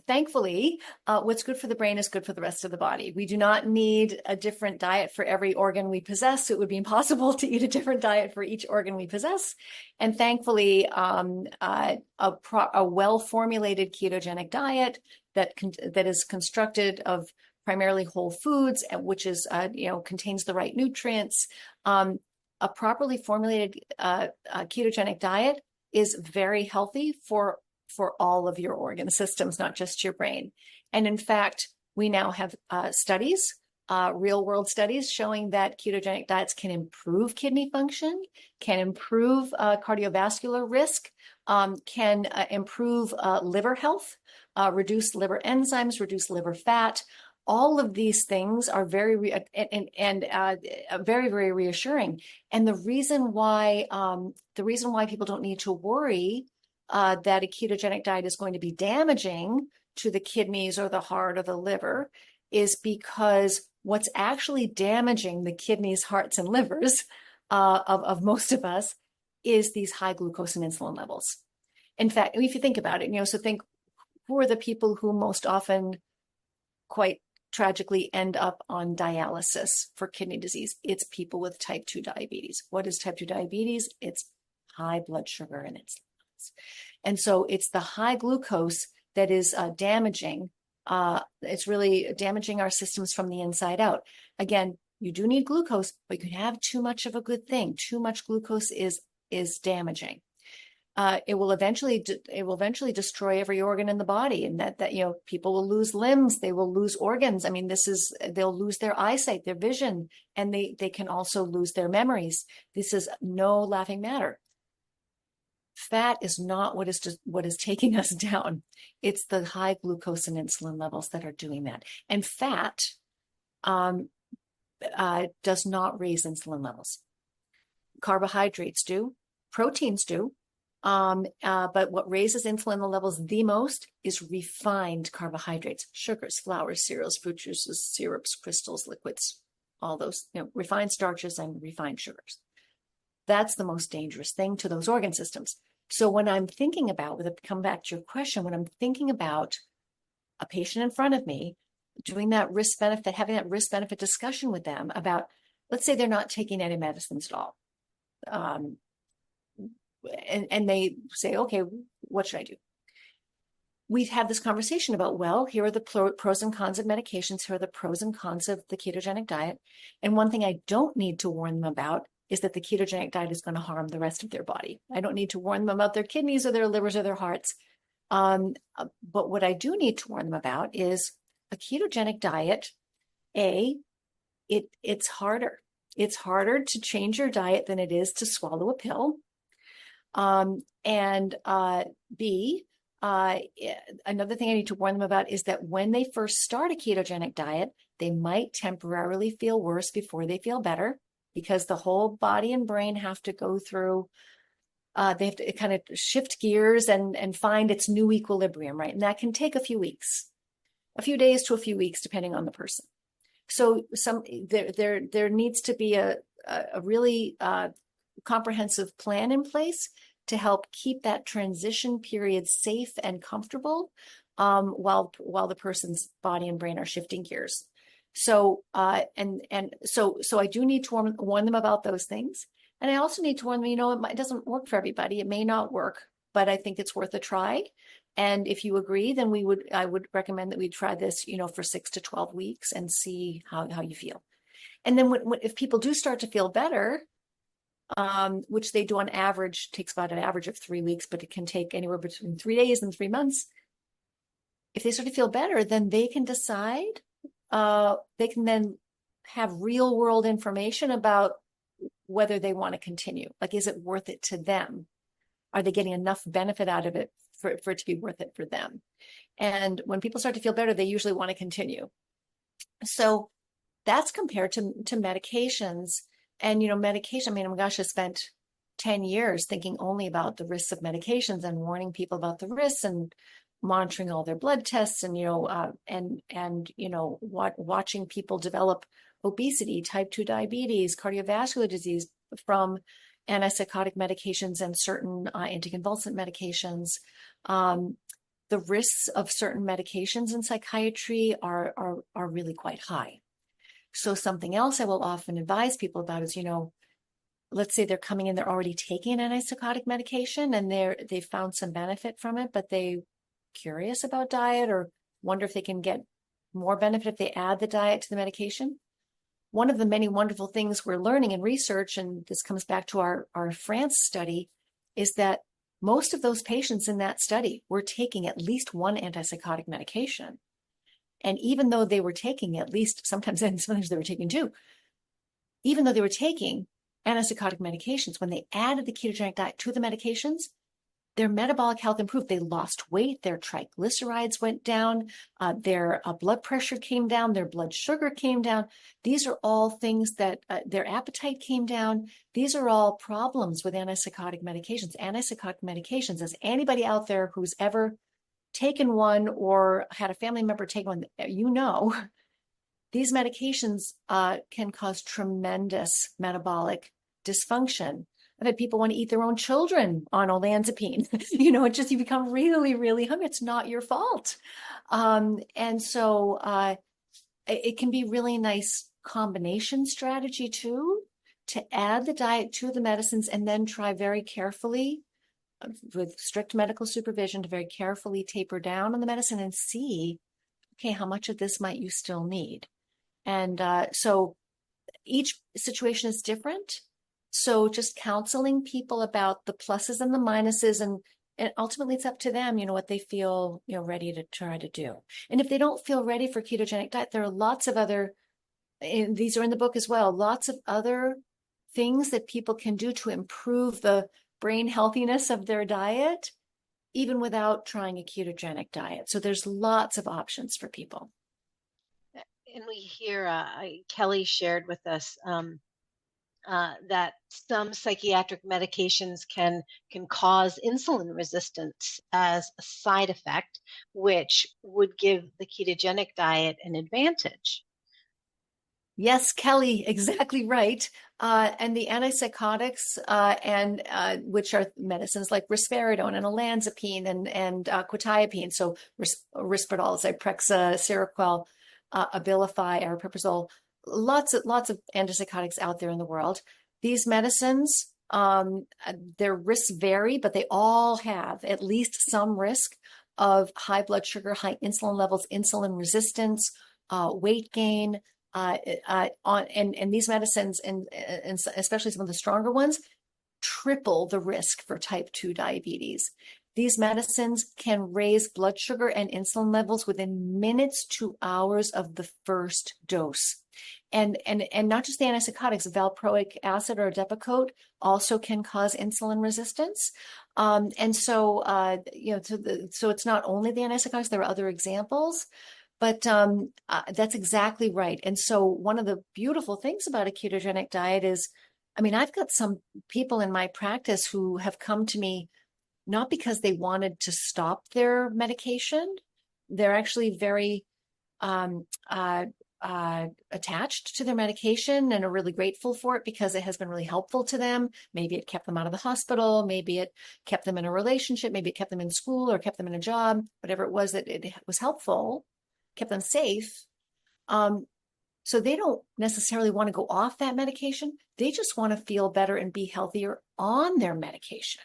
thankfully, what's good for the brain is good for the rest of the body. We do not need a different diet for every organ we possess. It would be impossible to eat a different diet for each organ we possess. And thankfully, a well-formulated ketogenic diet that is constructed of primarily whole foods, which is contains the right nutrients. A properly formulated ketogenic diet is very healthy for all of your organ systems, not just your brain. And in fact, we now have studies, real world studies showing that ketogenic diets can improve kidney function, can improve cardiovascular risk, can improve liver health, reduce liver enzymes, reduce liver fat. All of these things are very, very reassuring. And the reason why people don't need to worry that a ketogenic diet is going to be damaging to the kidneys or the heart or the liver is because what's actually damaging the kidneys, hearts, and livers of most of us is these high glucose and insulin levels. In fact, if you think about it, so think, who are the people who most often quite tragically end up on dialysis for kidney disease? It's people with type 2 diabetes. What is type 2 diabetes? It's high blood sugar in its levels. And so it's the high glucose that is damaging It's really damaging our systems from the inside out. Again, you do need glucose, but you can have too much of a good thing. Too much glucose is damaging. It will eventually destroy every organ in the body, and that people will lose limbs, they will lose organs. I mean, they'll lose their eyesight, their vision, and they can also lose their memories. This is no laughing matter. Fat is not what is taking us down. It's the high glucose and insulin levels that are doing that. And fat does not raise insulin levels. Carbohydrates do, proteins do. But what raises insulin levels the most is refined carbohydrates, sugars, flours, cereals, fruit juices, syrups, crystals, liquids, all those, refined starches and refined sugars. That's the most dangerous thing to those organ systems. So when I'm thinking about, come back to your question, when I'm thinking about a patient in front of me, doing that risk benefit, having that risk benefit discussion with them about, let's say they're not taking any medicines at all. And they say, okay, what should I do? We've had this conversation about, well, here are the pros and cons of medications. Here are the pros and cons of the ketogenic diet. And one thing I don't need to warn them about is that the ketogenic diet is going to harm the rest of their body. I don't need to warn them about their kidneys or their livers or their hearts. But what I do need to warn them about is a ketogenic diet. It's harder. It's harder to change your diet than it is to swallow a pill. B, another thing I need to warn them about is that when they first start a ketogenic diet, they might temporarily feel worse before they feel better, because the whole body and brain have to go through, they have to kind of shift gears and find its new equilibrium, right? And that can take a few weeks, a few days to a few weeks, depending on the person. So there needs to be a really comprehensive plan in place to help keep that transition period safe and comfortable, while the person's body and brain are shifting gears. So so I do need to warn them about those things, and I also need to warn them. It doesn't work for everybody. It may not work, but I think it's worth a try. And if you agree, then I would recommend that we try this, for 6 to 12 weeks and see how you feel. And then if people do start to feel better, which they do on average, takes about an average of 3 weeks, but it can take anywhere between 3 days and 3 months. If they start to feel better, then they can decide, they can then have real world information about whether they want to continue. Like, is it worth it to them? Are they getting enough benefit out of it for it to be worth it for them? And when people start to feel better, they usually want to continue. So that's compared to medications. And, medication, oh my gosh, I spent 10 years thinking only about the risks of medications and warning people about the risks and monitoring all their blood tests and, watching people develop obesity, type 2 diabetes, cardiovascular disease from antipsychotic medications and certain anticonvulsant medications. The risks of certain medications in psychiatry are really quite high. So something else I will often advise people about is, let's say they're coming in, they're already taking an antipsychotic medication and they found some benefit from it, but they're curious about diet or wonder if they can get more benefit if they add the diet to the medication. One of the many wonderful things we're learning in research, and this comes back to our France study, is that most of those patients in that study were taking at least one antipsychotic medication. And even though they were taking at least, sometimes they were taking two, even though they were taking antipsychotic medications, when they added the ketogenic diet to the medications, their metabolic health improved. They lost weight, their triglycerides went down, their blood pressure came down, their blood sugar came down. These are all things that their appetite came down. These are all problems with antipsychotic medications. Antipsychotic medications, as anybody out there who's ever taken one or had a family member take one, these medications can cause tremendous metabolic dysfunction. I've had people want to eat their own children on olanzapine. You become really, really hungry. It's not your fault. And so it can be really nice combination strategy too, to add the diet to the medicines and then try very carefully with strict medical supervision to very carefully taper down on the medicine and see okay, how much of this might you still need? And so each situation is different. So just counseling people about the pluses and the minuses, and ultimately it's up to them, what they feel, ready to try to do. And if they don't feel ready for ketogenic diet, there are lots of other, and these are in the book as well, lots of other things that people can do to improve the brain healthiness of their diet, even without trying a ketogenic diet. So there's lots of options for people. And we hear Kelly shared with us that some psychiatric medications can cause insulin resistance as a side effect, which would give the ketogenic diet an advantage. Yes, Kelly, exactly right. And the antipsychotics, which are medicines like risperidone and olanzapine and quetiapine, so Risperdal, Zyprexa, Seroquel, Abilify, aripiprazole, lots of antipsychotics out there in the world. These medicines, their risks vary, but they all have at least some risk of high blood sugar, high insulin levels, insulin resistance, weight gain. And these medicines, and especially some of the stronger ones, triple the risk for type 2 diabetes. These medicines can raise blood sugar and insulin levels within minutes to hours of the first dose. And not just the antipsychotics, valproic acid or Depakote also can cause insulin resistance. So it's not only the antipsychotics, there are other examples. But that's exactly right. And so one of the beautiful things about a ketogenic diet is, I've got some people in my practice who have come to me not because they wanted to stop their medication. They're actually very attached to their medication and are really grateful for it because it has been really helpful to them. Maybe it kept them out of the hospital. Maybe it kept them in a relationship. Maybe it kept them in school or kept them in a job, whatever it was that it was helpful, kept them safe. So they don't necessarily want to go off that medication. They just want to feel better and be healthier on their medication.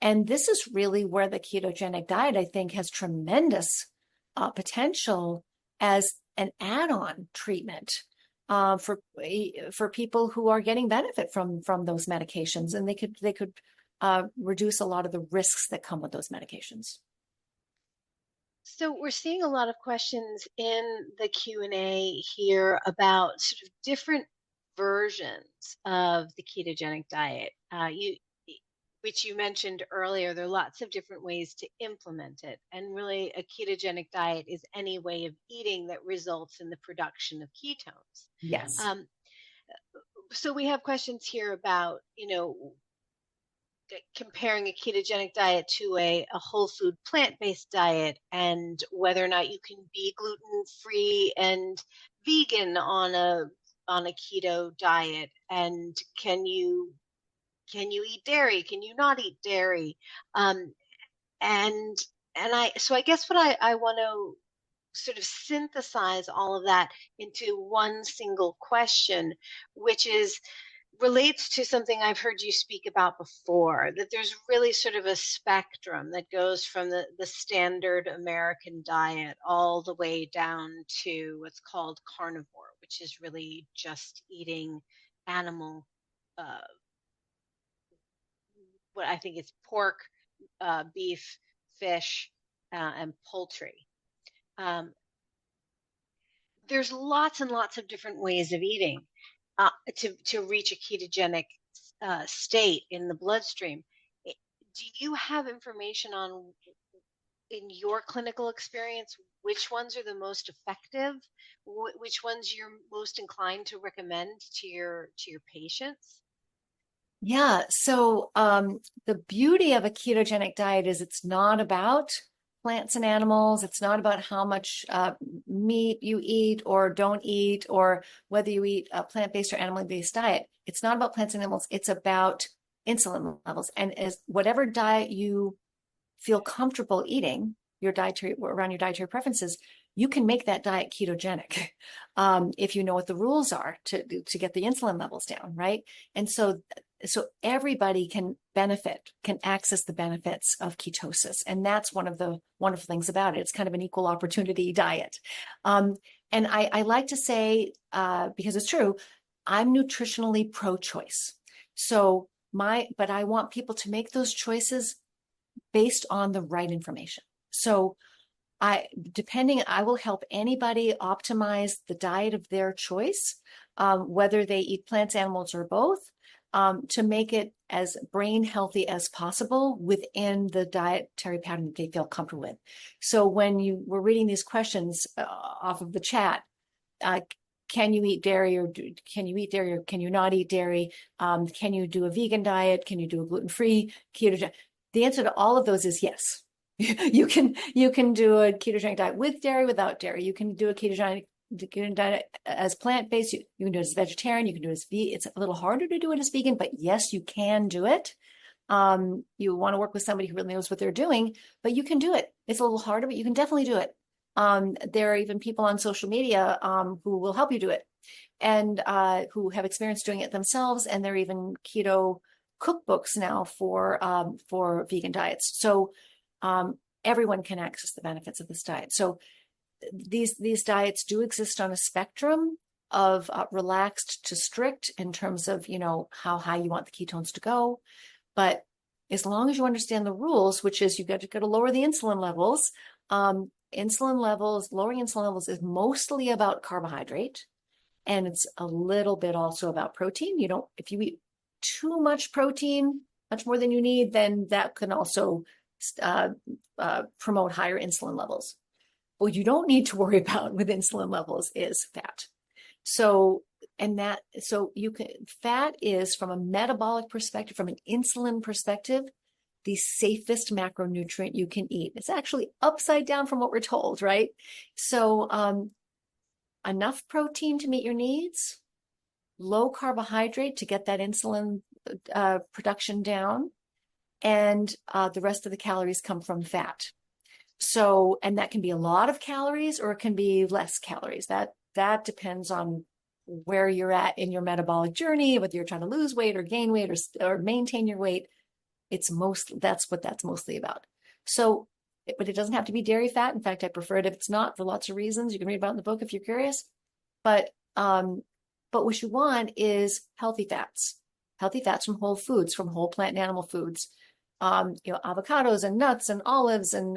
And this is really where the ketogenic diet, I think, has tremendous potential as an add-on treatment for people who are getting benefit from those medications, and they could reduce a lot of the risks that come with those medications. So we're seeing a lot of questions in the Q&A here about sort of different versions of the ketogenic diet. Which you mentioned earlier, there are lots of different ways to implement it. And really, a ketogenic diet is any way of eating that results in the production of ketones. Yes. So we have questions here about, comparing a ketogenic diet to a whole food plant-based diet, and whether or not you can be gluten-free and vegan on a keto diet, and can you eat dairy? Can you not eat dairy? So I guess what I want to sort of synthesize all of that into one single question, which relates to something I've heard you speak about before, that there's really sort of a spectrum that goes from the standard American diet all the way down to what's called carnivore, which is really just eating animal what I think is pork, beef, fish, and poultry. There's lots and lots of different ways of eating to reach a ketogenic state in the bloodstream. Do you have information on, in your clinical experience, which ones are the most effective? Which ones you're most inclined to recommend to your patients? Yeah. So the beauty of a ketogenic diet is it's not about plants and animals. It's not about how much meat you eat or don't eat, or whether you eat a plant-based or animal-based diet. It's not about plants and animals. It's about insulin levels. And as whatever diet you feel comfortable eating, around your dietary preferences, you can make that diet ketogenic if you know what the rules are to get the insulin levels down, right? And so so everybody can benefit, can access the benefits of ketosis. And that's one of the wonderful things about it. It's kind of an equal opportunity diet. And I like to say, because it's true, I'm nutritionally pro-choice. But I want people to make those choices based on the right information. So I will help anybody optimize the diet of their choice, whether they eat plants, animals, or both, to make it as brain healthy as possible within the dietary pattern that they feel comfortable with. So when you were reading these questions off of the chat, can you eat dairy, or can you eat dairy, or can you not eat dairy? Can you do a vegan diet? Can you do a gluten-free keto? The answer to all of those is yes. You can do a ketogenic diet with dairy, without dairy. You can do a ketogenic diet as plant-based. You can do it as vegetarian. You can do it as vegan. It's a little harder to do it as vegan, but yes, you can do it. You want to work with somebody who really knows what they're doing, but you can do it. It's a little harder, but you can definitely do it. There are even people on social media who will help you do it, and who have experience doing it themselves. And there are even keto cookbooks now for vegan diets. So everyone can access the benefits of this diet. So these diets do exist on a spectrum of relaxed to strict in terms of, how high you want the ketones to go. But as long as you understand the rules, which is you got to lower the insulin levels. Lowering insulin levels is mostly about carbohydrate, and it's a little bit also about protein. If you eat too much protein, much more than you need, then that can also promote higher insulin levels. What you don't need to worry about with insulin levels is fat. Fat is, from a metabolic perspective, from an insulin perspective, the safest macronutrient you can eat. It's actually upside down from what we're told, right? So enough protein to meet your needs, low carbohydrate to get that insulin production down, and the rest of the calories come from fat. So, and that can be a lot of calories, or it can be less calories. That depends on where you're at in your metabolic journey, whether you're trying to lose weight or gain weight or maintain your weight. That's what that's mostly about. So, but it doesn't have to be dairy fat. In fact, I prefer it if it's not, for lots of reasons. You can read about it in the book if you're curious. But what you want is healthy fats from whole foods, from whole plant and animal foods. Avocados and nuts and olives and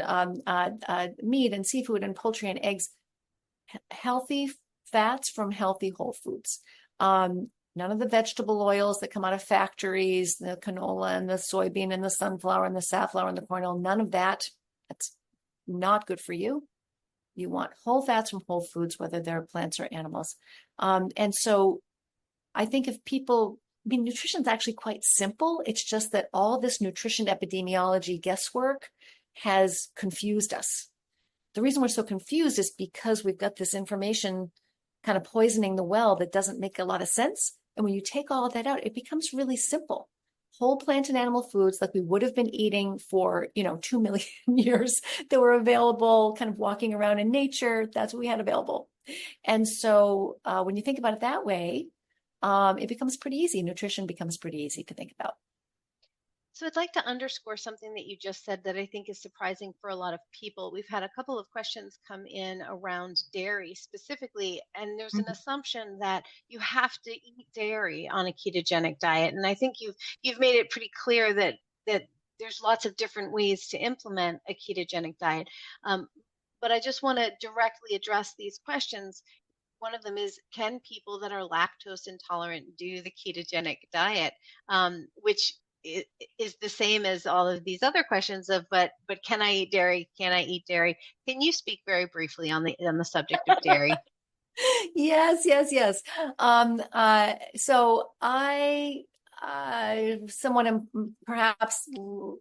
meat and seafood and poultry and eggs. Healthy fats from healthy whole foods. None of the vegetable oils that come out of factories, the canola and the soybean and the sunflower and the safflower and the corn oil, none of that. That's not good for you. You want whole fats from whole foods, whether they're plants or animals. And so I think nutrition is actually quite simple. It's just that all this nutrition epidemiology guesswork has confused us. The reason we're so confused is because we've got this information kind of poisoning the well that doesn't make a lot of sense. And when you take all of that out, it becomes really simple. Whole plant and animal foods like we would have been eating for, 2 million years that were available, kind of walking around in nature. That's what we had available. And so when you think about it that way, it becomes pretty easy. Nutrition becomes pretty easy to think about. So I'd like to underscore something that you just said that I think is surprising for a lot of people. We've had a couple of questions come in around dairy specifically, and there's an assumption that you have to eat dairy on a ketogenic diet. And I think you've made it pretty clear that there's lots of different ways to implement a ketogenic diet. But I just want to directly address these questions. One of them is, can people that are lactose intolerant do the ketogenic diet, which is the same as all of these other questions of, but can I eat dairy? Can I eat dairy? Can you speak very briefly on the subject of dairy? Yes. So I someone perhaps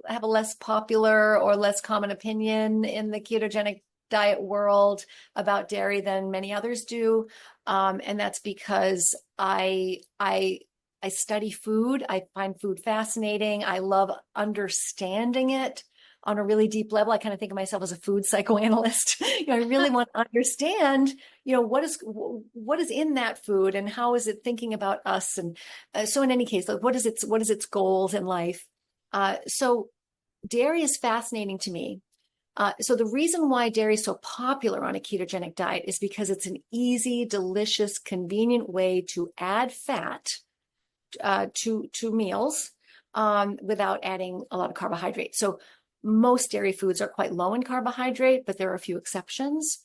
have a less popular or less common opinion in the ketogenic diet world about dairy than many others do. And that's because I study food. I find food fascinating. I love understanding it. on a really deep level, I kind of think of myself as a food psychoanalyst. I really want to understand, what is in that food and how is it thinking about us? And so in any case, like, what is its goals in life? So dairy is fascinating to me. So the reason why dairy is so popular on a ketogenic diet is because it's an easy, delicious, convenient way to add fat to meals without adding a lot of carbohydrate. So most dairy foods are quite low in carbohydrate, but there are a few exceptions.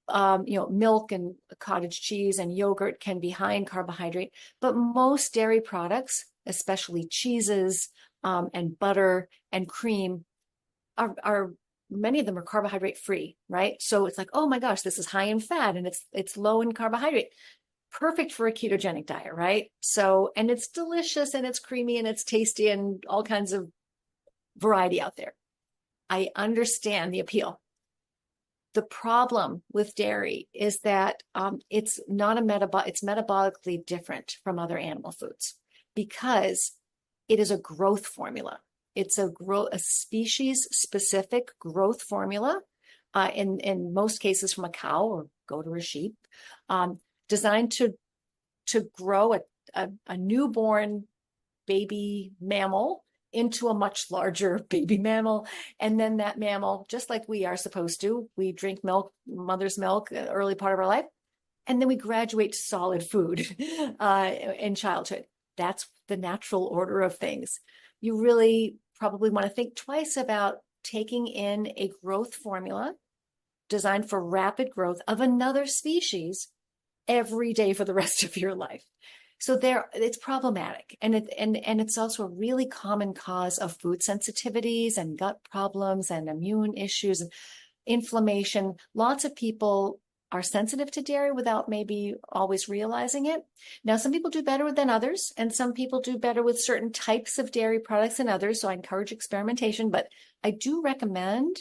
Milk and cottage cheese and yogurt can be high in carbohydrate, but most dairy products, especially cheeses and butter and cream, are many of them are carbohydrate free, right? So it's like, oh my gosh, this is high in fat and it's low in carbohydrate. Perfect for a ketogenic diet, right? So, and it's delicious and it's creamy and it's tasty and all kinds of variety out there. I understand the appeal. The problem with dairy is that it's not it's metabolically different from other animal foods because it is a growth formula. It's a species specific growth formula, in most cases from a cow or goat or a sheep, designed to grow a newborn baby mammal into a much larger baby mammal. And then that mammal, just like we are supposed to, we drink milk, mother's milk, early part of our life, and then we graduate to solid food in childhood. That's the natural order of things. You really probably want to think twice about taking in a growth formula designed for rapid growth of another species every day for the rest of your life. So it's problematic. And it's also a really common cause of food sensitivities and gut problems and immune issues and inflammation. Lots of people are sensitive to dairy without maybe always realizing it. Now, some people do better than others, and some people do better with certain types of dairy products than others. So I encourage experimentation, but I do recommend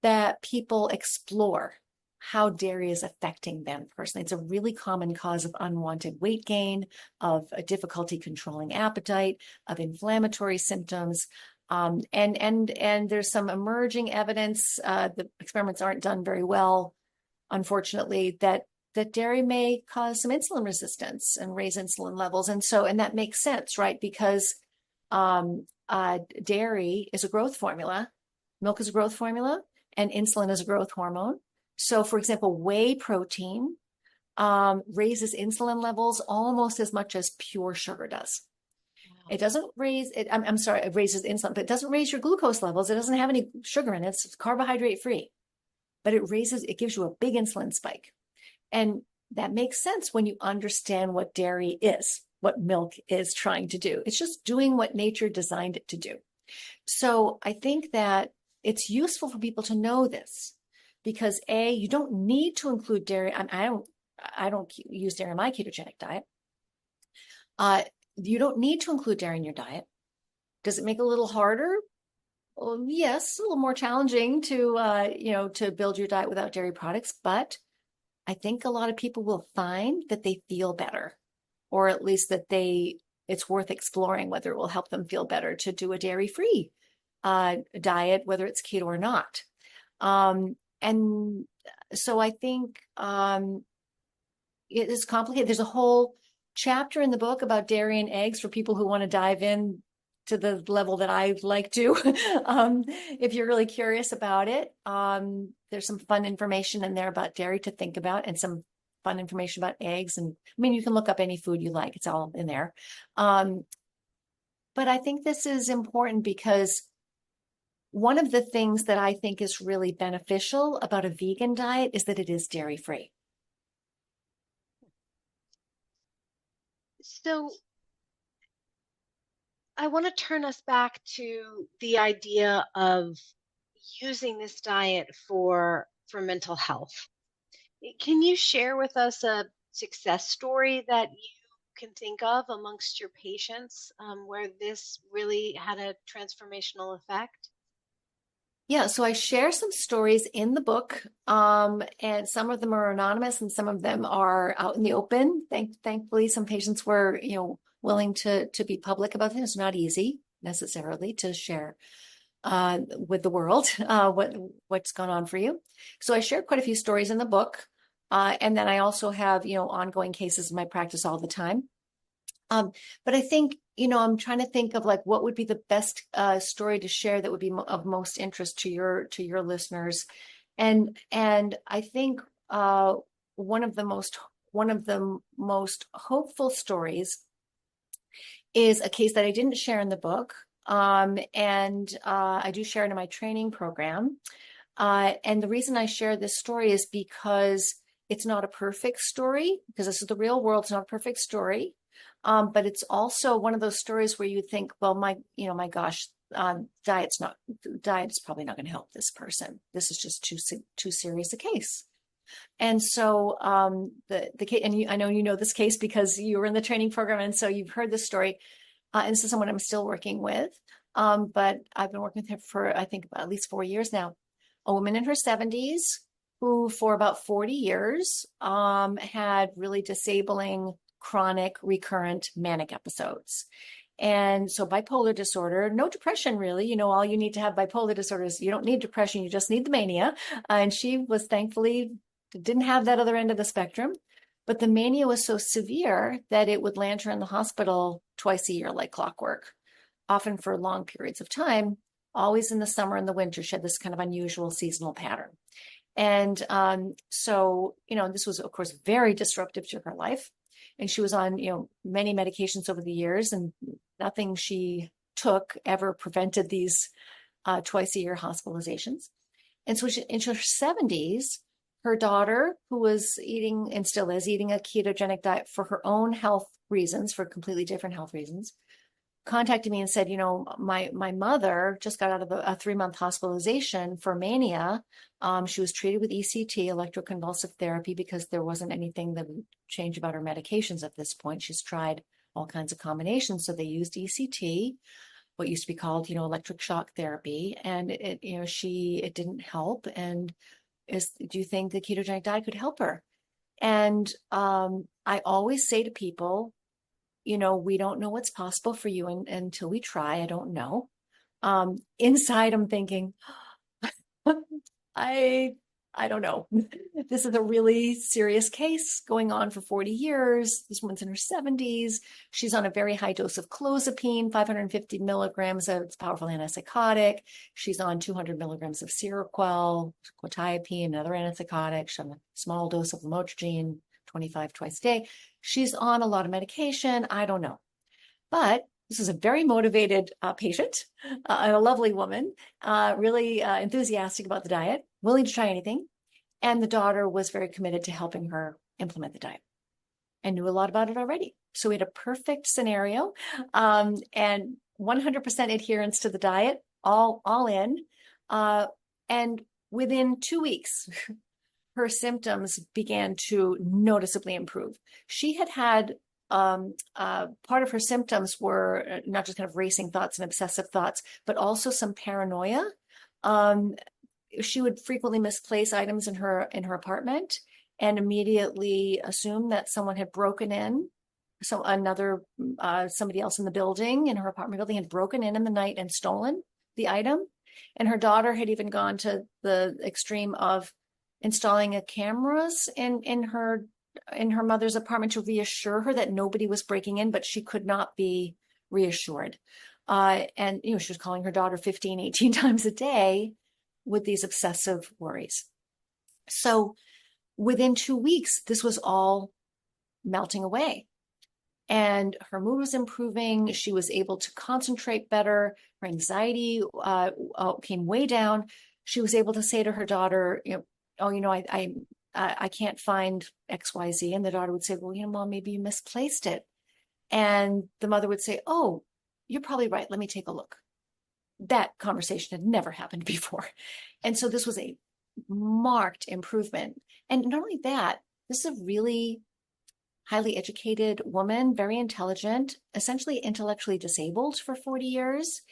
that people explore how dairy is affecting them personally. It's a really common cause of unwanted weight gain, of a difficulty controlling appetite, of inflammatory symptoms. And there's some emerging evidence, the experiments aren't done very well, unfortunately, that dairy may cause some insulin resistance and raise insulin levels. And that makes sense, right? Because dairy is a growth formula, milk is a growth formula, and insulin is a growth hormone. So, for example, whey protein raises insulin levels almost as much as pure sugar does. It doesn't raise it. I'm sorry, it raises insulin, but it doesn't raise your glucose levels. It doesn't have any sugar in it. It's carbohydrate free, but it gives you a big insulin spike. And that makes sense when you understand what dairy is, what milk is trying to do. It's just doing what nature designed it to do. So I think that it's useful for people to know this because you don't need to include dairy. I don't use dairy in my ketogenic diet. You don't need to include dairy in your diet. Does it make it a little harder? Well, yes, a little more challenging to build your diet without dairy products, but I think a lot of people will find that they feel better, or at least that it's worth exploring whether it will help them feel better to do a dairy-free diet, whether it's keto or not. And so I think it is complicated. There's a whole chapter in the book about dairy and eggs for people who want to dive in to the level that I like to. If you're really curious about it, there's some fun information in there about dairy to think about and some fun information about eggs. And I mean, you can look up any food you like. It's all in there. But I think this is important because one of the things that I think is really beneficial about a vegan diet is that it is dairy free. So I want to turn us back to the idea of using this diet for mental health. Can you share with us a success story that you can think of amongst your patients where this really had a transformational effect? Yeah, so I share some stories in the book, and some of them are anonymous and some of them are out in the open. Thankfully, some patients were, willing to be public about this. It's not easy necessarily to share with the world, what's gone on for you. So I shared quite a few stories in the book. And then I also have, ongoing cases in my practice all the time. But I think, I'm trying to think of like what would be the best story to share that would be of most interest to your listeners. And I think one of the most hopeful stories is a case that I didn't share in the book. And I do share it in my training program. And the reason I share this story is because it's not a perfect story, because this is the real world. It's not a perfect story. But it's also one of those stories where you think, well, my gosh, diet's probably not going to help this person. This is just too serious a case. And so the case, and I know you know this case because you were in the training program, and so you've heard this story. And this is someone I'm still working with, but I've been working with him for I think at least 4 years now. A woman in her 70s who, for about 40 years, had really disabling, chronic, recurrent manic episodes. And so bipolar disorder, no depression really, all you need to have bipolar disorder is you don't need depression, you just need the mania. And she was thankfully didn't have that other end of the spectrum, but the mania was so severe that it would land her in the hospital twice a year like clockwork, often for long periods of time, always in the summer and the winter. She had this kind of unusual seasonal pattern. And so, this was, of course, very disruptive to her life. And she was on, many medications over the years, and nothing she took ever prevented these twice a year hospitalizations. And so in her 70s, her daughter, who was eating and still is eating a ketogenic diet for her own health reasons, for completely different health reasons, contacted me and said, my mother just got out of a 3-month hospitalization for mania. She was treated with ECT, electroconvulsive therapy, because there wasn't anything that would change about her medications at this point. She's tried all kinds of combinations. So they used ECT, what used to be called, electric shock therapy. And it didn't help. And do you think the ketogenic diet could help her? And I always say to people, we don't know what's possible for you until we try. I don't know. Inside, I'm thinking, I don't know. This is a really serious case going on for 40 years. This woman's in her 70s. She's on a very high dose of clozapine, 550 milligrams of its powerful antipsychotic. She's on 200 milligrams of Seroquel, quetiapine, another antipsychotic. She's on a small dose of lamotrigine, 25 twice a day. She's on a lot of medication. I don't know. But this is a very motivated patient, and a lovely woman, really enthusiastic about the diet, willing to try anything. And the daughter was very committed to helping her implement the diet and knew a lot about it already. So we had a perfect scenario, and 100% adherence to the diet, all in. And within 2 weeks, her symptoms began to noticeably improve. She had part of her symptoms were not just kind of racing thoughts and obsessive thoughts, but also some paranoia. She would frequently misplace items in her apartment and immediately assume that someone had broken in. So somebody else in the building, in her apartment building, had broken in the night and stolen the item. And her daughter had even gone to the extreme of installing cameras in her mother's apartment to reassure her that nobody was breaking in, but she could not be reassured. And, she was calling her daughter 15, 18 times a day with these obsessive worries. So within 2 weeks, this was all melting away. And her mood was improving. She was able to concentrate better. Her anxiety came way down. She was able to say to her daughter, I can't find XYZ. And the daughter would say, well, Mom, maybe you misplaced it. And the mother would say, oh, you're probably right. Let me take a look. That conversation had never happened before. And so this was a marked improvement. And not only that, this is a really highly educated woman, very intelligent, essentially intellectually disabled for 40 years.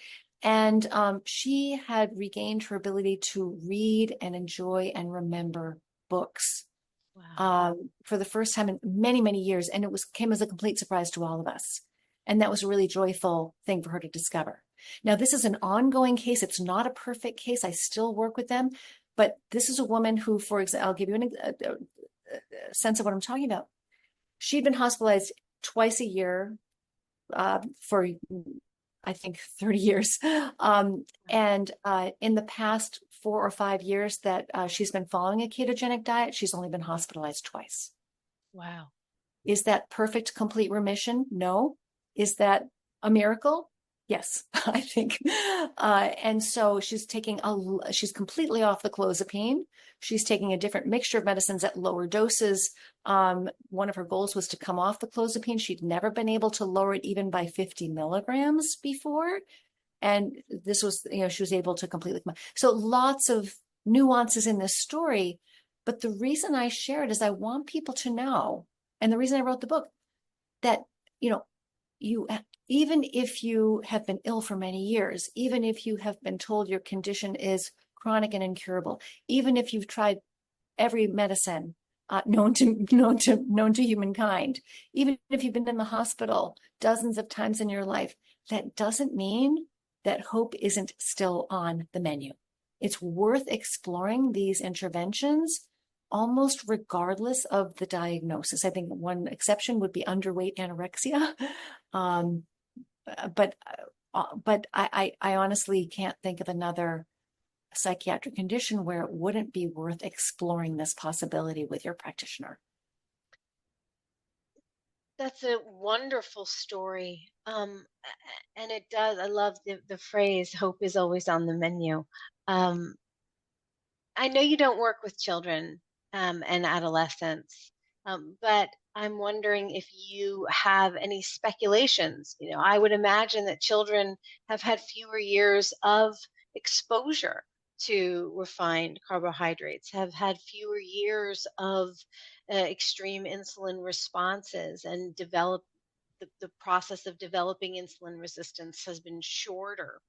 And she had regained her ability to read and enjoy and remember books. Wow. For the first time in many, many years. And it came as a complete surprise to all of us. And that was a really joyful thing for her to discover. Now, this is an ongoing case. It's not a perfect case. I still work with them, but this is a woman who, for example, I'll give you a sense of what I'm talking about. She'd been hospitalized twice a year for, I think, 30 years. And in the past 4 or 5 years that she's been following a ketogenic diet, she's only been hospitalized twice. Wow. Is that perfect, complete remission? No. Is that a miracle? Yes, I think. And so she's she's completely off the clozapine. She's taking a different mixture of medicines at lower doses. One of her goals was to come off the clozapine. She'd never been able to lower it even by 50 milligrams before. And this was, she was able to completely come off. So lots of nuances in this story. But the reason I share it is I want people to know, and the reason I wrote the book, that, you, even if you have been ill for many years, even if you have been told your condition is chronic and incurable, even if you've tried every medicine known to humankind, even if you've been in the hospital dozens of times in your life, that doesn't mean that hope isn't still on the menu. It's worth exploring these interventions almost regardless of the diagnosis. I think one exception would be underweight anorexia. But I honestly can't think of another psychiatric condition where it wouldn't be worth exploring this possibility with your practitioner. That's a wonderful story. And it does, I love the phrase, hope is always on the menu. I know you don't work with children and adolescents, but I'm wondering if you have any speculations. I would imagine that children have had fewer years of exposure to refined carbohydrates, have had fewer years of extreme insulin responses, and the process of developing insulin resistance has been shorter.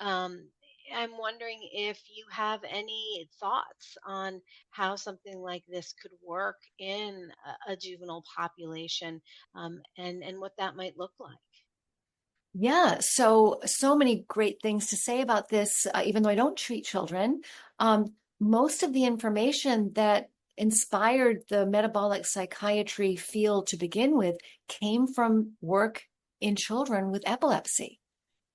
Um, I'm wondering if you have any thoughts on how something like this could work in a juvenile population, and what that might look like. Yeah, so many great things to say about this, even though I don't treat children. Most of the information that inspired the metabolic psychiatry field to begin with came from work in children with epilepsy.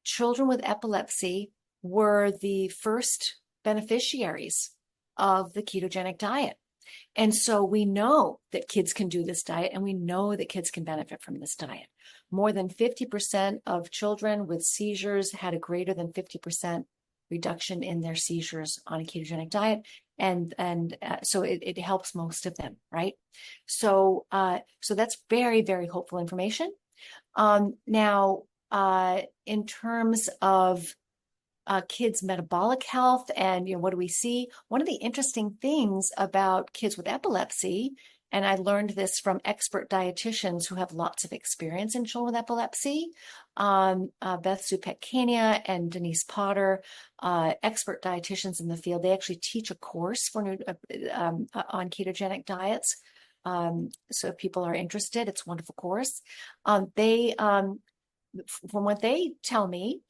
Children with epilepsy were the first beneficiaries of the ketogenic diet. And so we know that kids can do this diet, and we know that kids can benefit from this diet. More than 50% of children with seizures had a greater than 50% reduction in their seizures on a ketogenic diet. And so it helps most of them, right? So that's very, very hopeful information. Now, in terms of kids' metabolic health and what do we see? One of the interesting things about kids with epilepsy, and I learned this from expert dietitians who have lots of experience in children with epilepsy, Beth Zupek-Kania and Denise Potter, expert dietitians in the field. They actually teach a course on ketogenic diets. So if people are interested, it's a wonderful course. From what they tell me,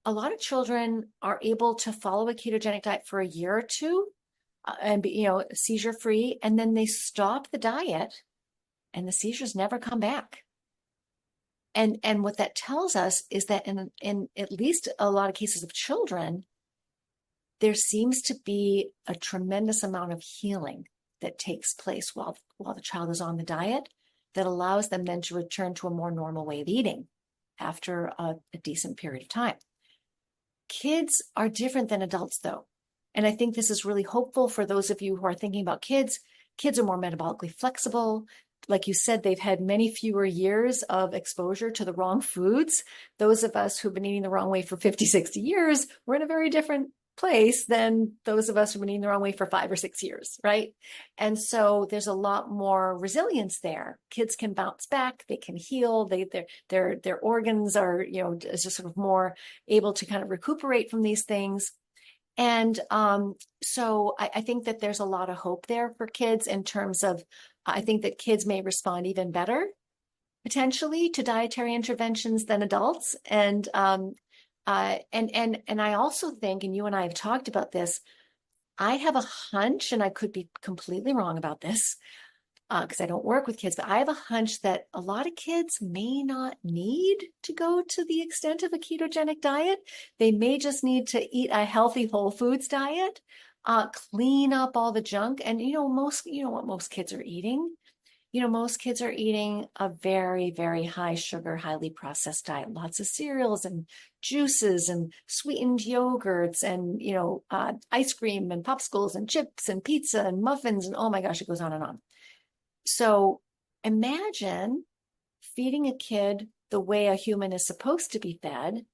a lot of children are able to follow a ketogenic diet for a year or two and be, seizure free, and then they stop the diet and the seizures never come back. And what that tells us is that in at least a lot of cases of children, there seems to be a tremendous amount of healing that takes place while the child is on the diet that allows them then to return to a more normal way of eating after a decent period of time. Kids are different than adults, though. And I think this is really hopeful for those of you who are thinking about kids. Kids are more metabolically flexible. Like you said, they've had many fewer years of exposure to the wrong foods. Those of us who've been eating the wrong way for 50, 60 years, we're in a very different place than those of us who've been eating the wrong way for 5 or 6 years, right? And so there's a lot more resilience there. Kids can bounce back, they can heal, their organs are, just sort of more able to kind of recuperate from these things. And so I think that there's a lot of hope there for kids in terms of, I think that kids may respond even better potentially to dietary interventions than adults. And And I also think, and you and I have talked about this, I have a hunch, and I could be completely wrong about this because I don't work with kids, but I have a hunch that a lot of kids may not need to go to the extent of a ketogenic diet. They may just need to eat a healthy whole foods diet, clean up all the junk. And you know what most kids are eating? Most kids are eating a very, very high sugar, highly processed diet, lots of cereals and juices and sweetened yogurts and, ice cream and popsicles and chips and pizza and muffins. And oh my gosh, it goes on and on. So imagine feeding a kid the way a human is supposed to be fed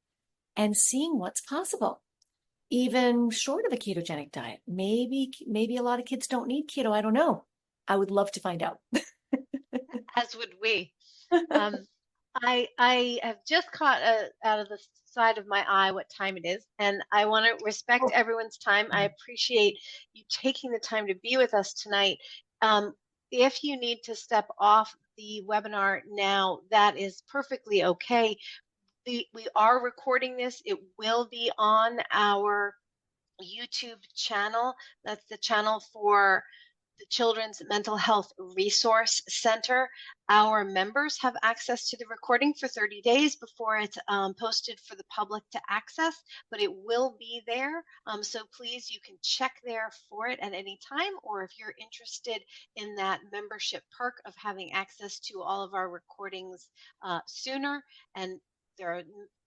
and seeing what's possible, even short of a ketogenic diet. Maybe a lot of kids don't need keto. I don't know. I would love to find out. As would we. Um, I have just caught out of the side of my eye what time it is, and I want to respect everyone's time. I appreciate you taking the time to be with us tonight. If you need to step off the webinar now, that is perfectly okay. We are recording this. It will be on our YouTube channel. That's the channel for the Children's Mental Health Resource Center. Our members have access to the recording for 30 days before it's posted for the public to access, but it will be there. So please, you can check there for it at any time, or if you're interested in that membership perk of having access to all of our recordings sooner, and there are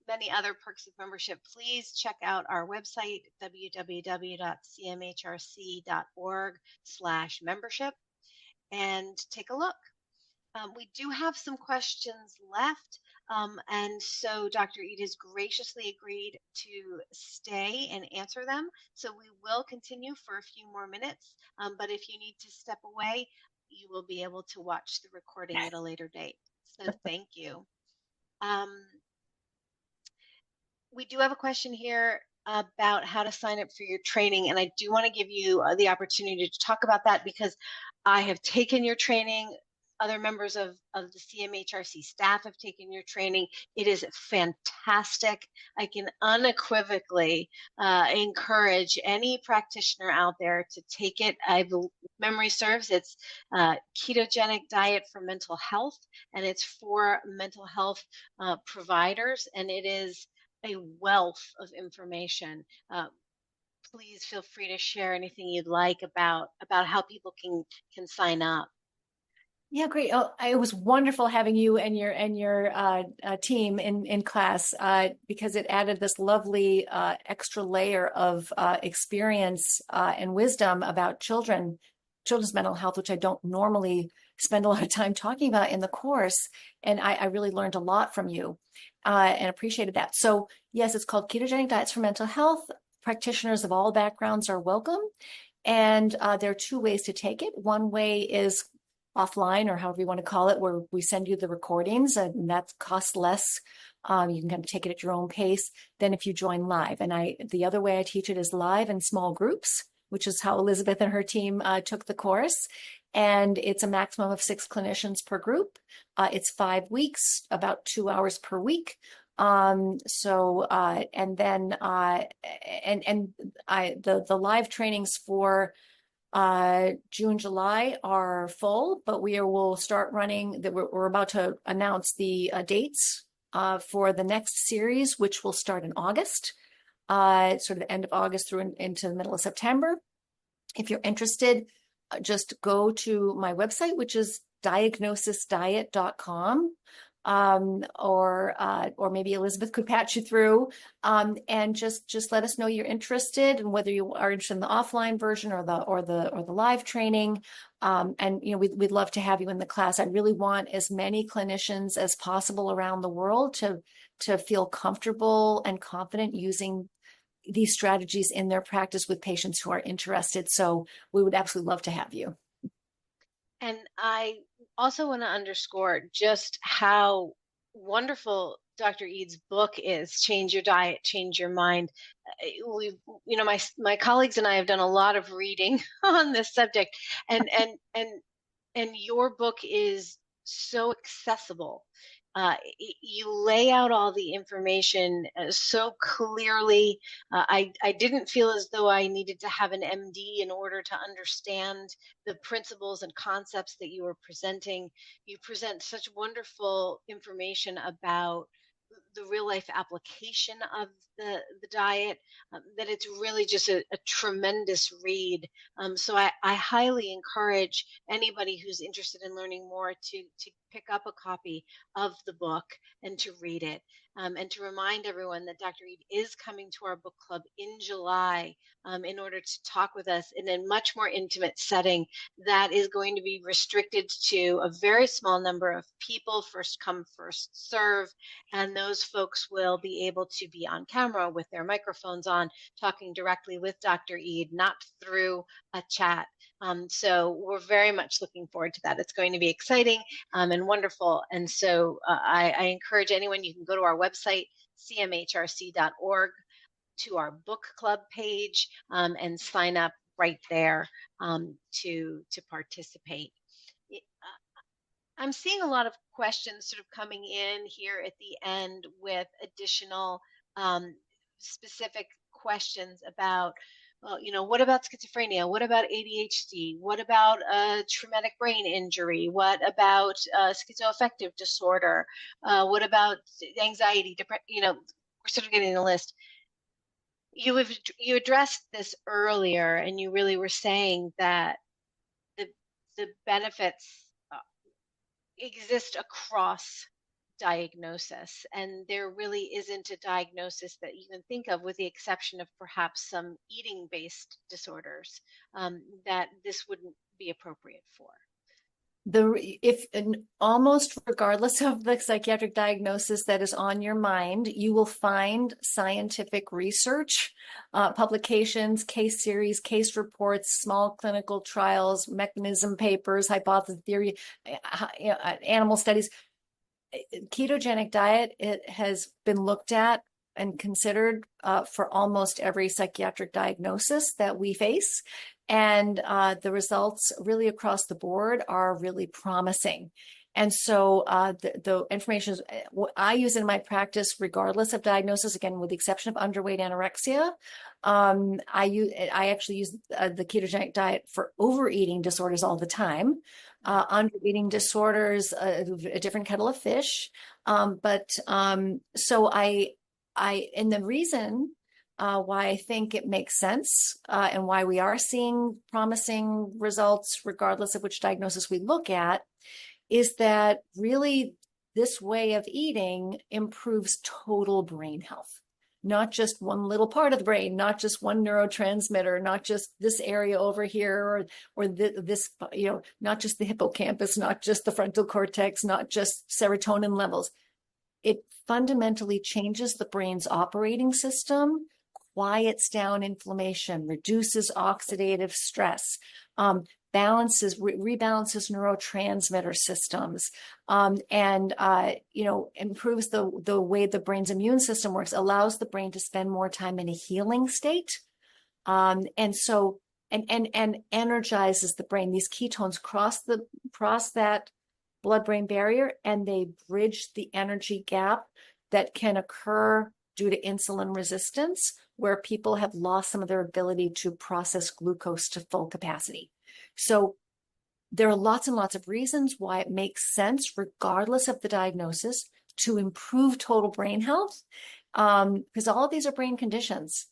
many other perks of membership, please check out our website, www.cmhrc.org/membership, and take a look. We do have some questions left, and so Dr. Eid has graciously agreed to stay and answer them. So we will continue for a few more minutes, but if you need to step away, you will be able to watch the recording at a later date. So thank you. We do have a question here about how to sign up for your training, and I do want to give you the opportunity to talk about that because I have taken your training. Other members of the CMHRC staff have taken your training. It is fantastic. I can unequivocally encourage any practitioner out there to take it. Memory serves, it's Ketogenic Diet for Mental Health, and it's for mental health providers, and it is a wealth of information. Please feel free to share anything you'd like about how people can sign up. Yeah, great. Oh, it was wonderful having you and your team in class because it added this lovely extra layer of experience and wisdom about children's mental health, which I don't normally spend a lot of time talking about in the course. And I really learned a lot from you and appreciated that. So yes, it's called Ketogenic Diets for Mental Health. Practitioners of all backgrounds are welcome. And there are two ways to take it. One way is offline, or however you want to call it, where we send you the recordings, and that costs less. You can kind of take it at your own pace than if you join live. And the other way I teach it is live in small groups, which is how Elizabeth and her team took the course. And it's a maximum of 6 clinicians per group. It's 5 weeks, about 2 hours per week. The live trainings for June, July are full, but will start running. That we're about to announce the dates for the next series, which will start in August, sort of the end of August through into the middle of September. If you're interested, just go to my website, which is diagnosisdiet.com. Or maybe Elizabeth could patch you through, and just let us know you're interested, and whether you are interested in the offline version or the live training. And we'd love to have you in the class. I really want as many clinicians as possible around the world to feel comfortable and confident using these strategies in their practice with patients who are interested. So we would absolutely love to have you. And I also want to underscore just how wonderful Dr. Eid's book is, Change Your Diet, Change Your Mind. My colleagues and I have done a lot of reading on this subject, and your book is so accessible. you lay out all the information so clearly. I didn't feel as though I needed to have an MD in order to understand the principles and concepts that you were presenting. You present such wonderful information about the real life application of the diet, that it's really just a tremendous read. So I highly encourage anybody who's interested in learning more to pick up a copy of the book and to read it. And to remind everyone that Dr. Reed is coming to our book club in July, in order to talk with us in a much more intimate setting that is going to be restricted to a very small number of people, first come, first serve. And those folks will be able to be on camera with their microphones on, talking directly with Dr. Eid, not through a chat. So we're very much looking forward to that. It's going to be exciting and wonderful. And so I encourage anyone, you can go to our website, cmhrc.org, to our book club page, and sign up right there to participate. I'm seeing a lot of questions sort of coming in here at the end with additional specific questions about, well, what about schizophrenia? What about ADHD? What about traumatic brain injury? What about schizoaffective disorder? What about anxiety, depression? We're sort of getting a list. You addressed this earlier, and you really were saying that the benefits exist across diagnosis, and there really isn't a diagnosis that you can think of, with the exception of perhaps some eating-based disorders, that this wouldn't be appropriate for. Almost regardless of the psychiatric diagnosis that is on your mind, you will find scientific research, publications, case series, case reports, small clinical trials, mechanism papers, hypothesis theory, animal studies. Ketogenic diet, it has been looked at and considered for almost every psychiatric diagnosis that we face. And the results really across the board are really promising. And so the information is what I use in my practice, regardless of diagnosis, again, with the exception of underweight anorexia. I actually use the ketogenic diet for overeating disorders all the time. Undereating disorders, a different kettle of fish. And the reason why I think it makes sense and why we are seeing promising results, regardless of which diagnosis we look at, is that really this way of eating improves total brain health. Not just one little part of the brain, not just one neurotransmitter, not just this area over here, or this, not just the hippocampus, not just the frontal cortex, not just serotonin levels. It fundamentally changes the brain's operating system, quiets down inflammation, reduces oxidative stress, rebalances neurotransmitter systems, and improves the way the brain's immune system works, allows the brain to spend more time in a healing state, and energizes the brain. These ketones cross that blood-brain barrier, and they bridge the energy gap that can occur due to insulin resistance, where people have lost some of their ability to process glucose to full capacity. So there are lots and lots of reasons why it makes sense, regardless of the diagnosis, to improve total brain health, because all of these are brain conditions.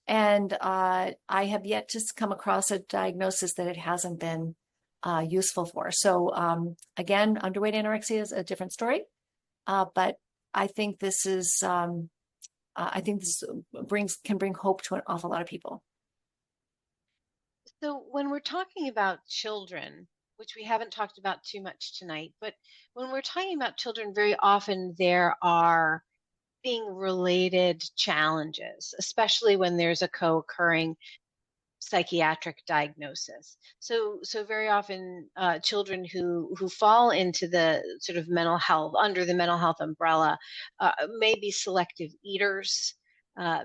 And I have yet to come across a diagnosis that it hasn't been useful for. So again, underweight anorexia is a different story, but I think this is can bring hope to an awful lot of people. So when we're talking about children, which we haven't talked about too much tonight, but when we're talking about children, very often there are being related challenges, especially when there's a co-occurring psychiatric diagnosis. So very often children who fall into the sort of mental health, under the mental health umbrella, may be selective eaters,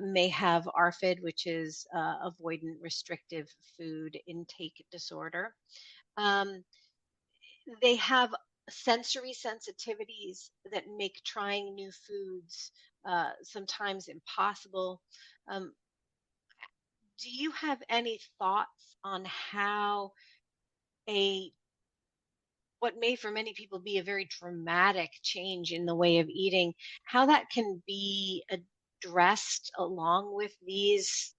may have ARFID, which is avoidant restrictive food intake disorder. They have sensory sensitivities that make trying new foods sometimes impossible. Um, do you have any thoughts on how a what may for many people be a very dramatic change in the way of eating, how that can be addressed along with these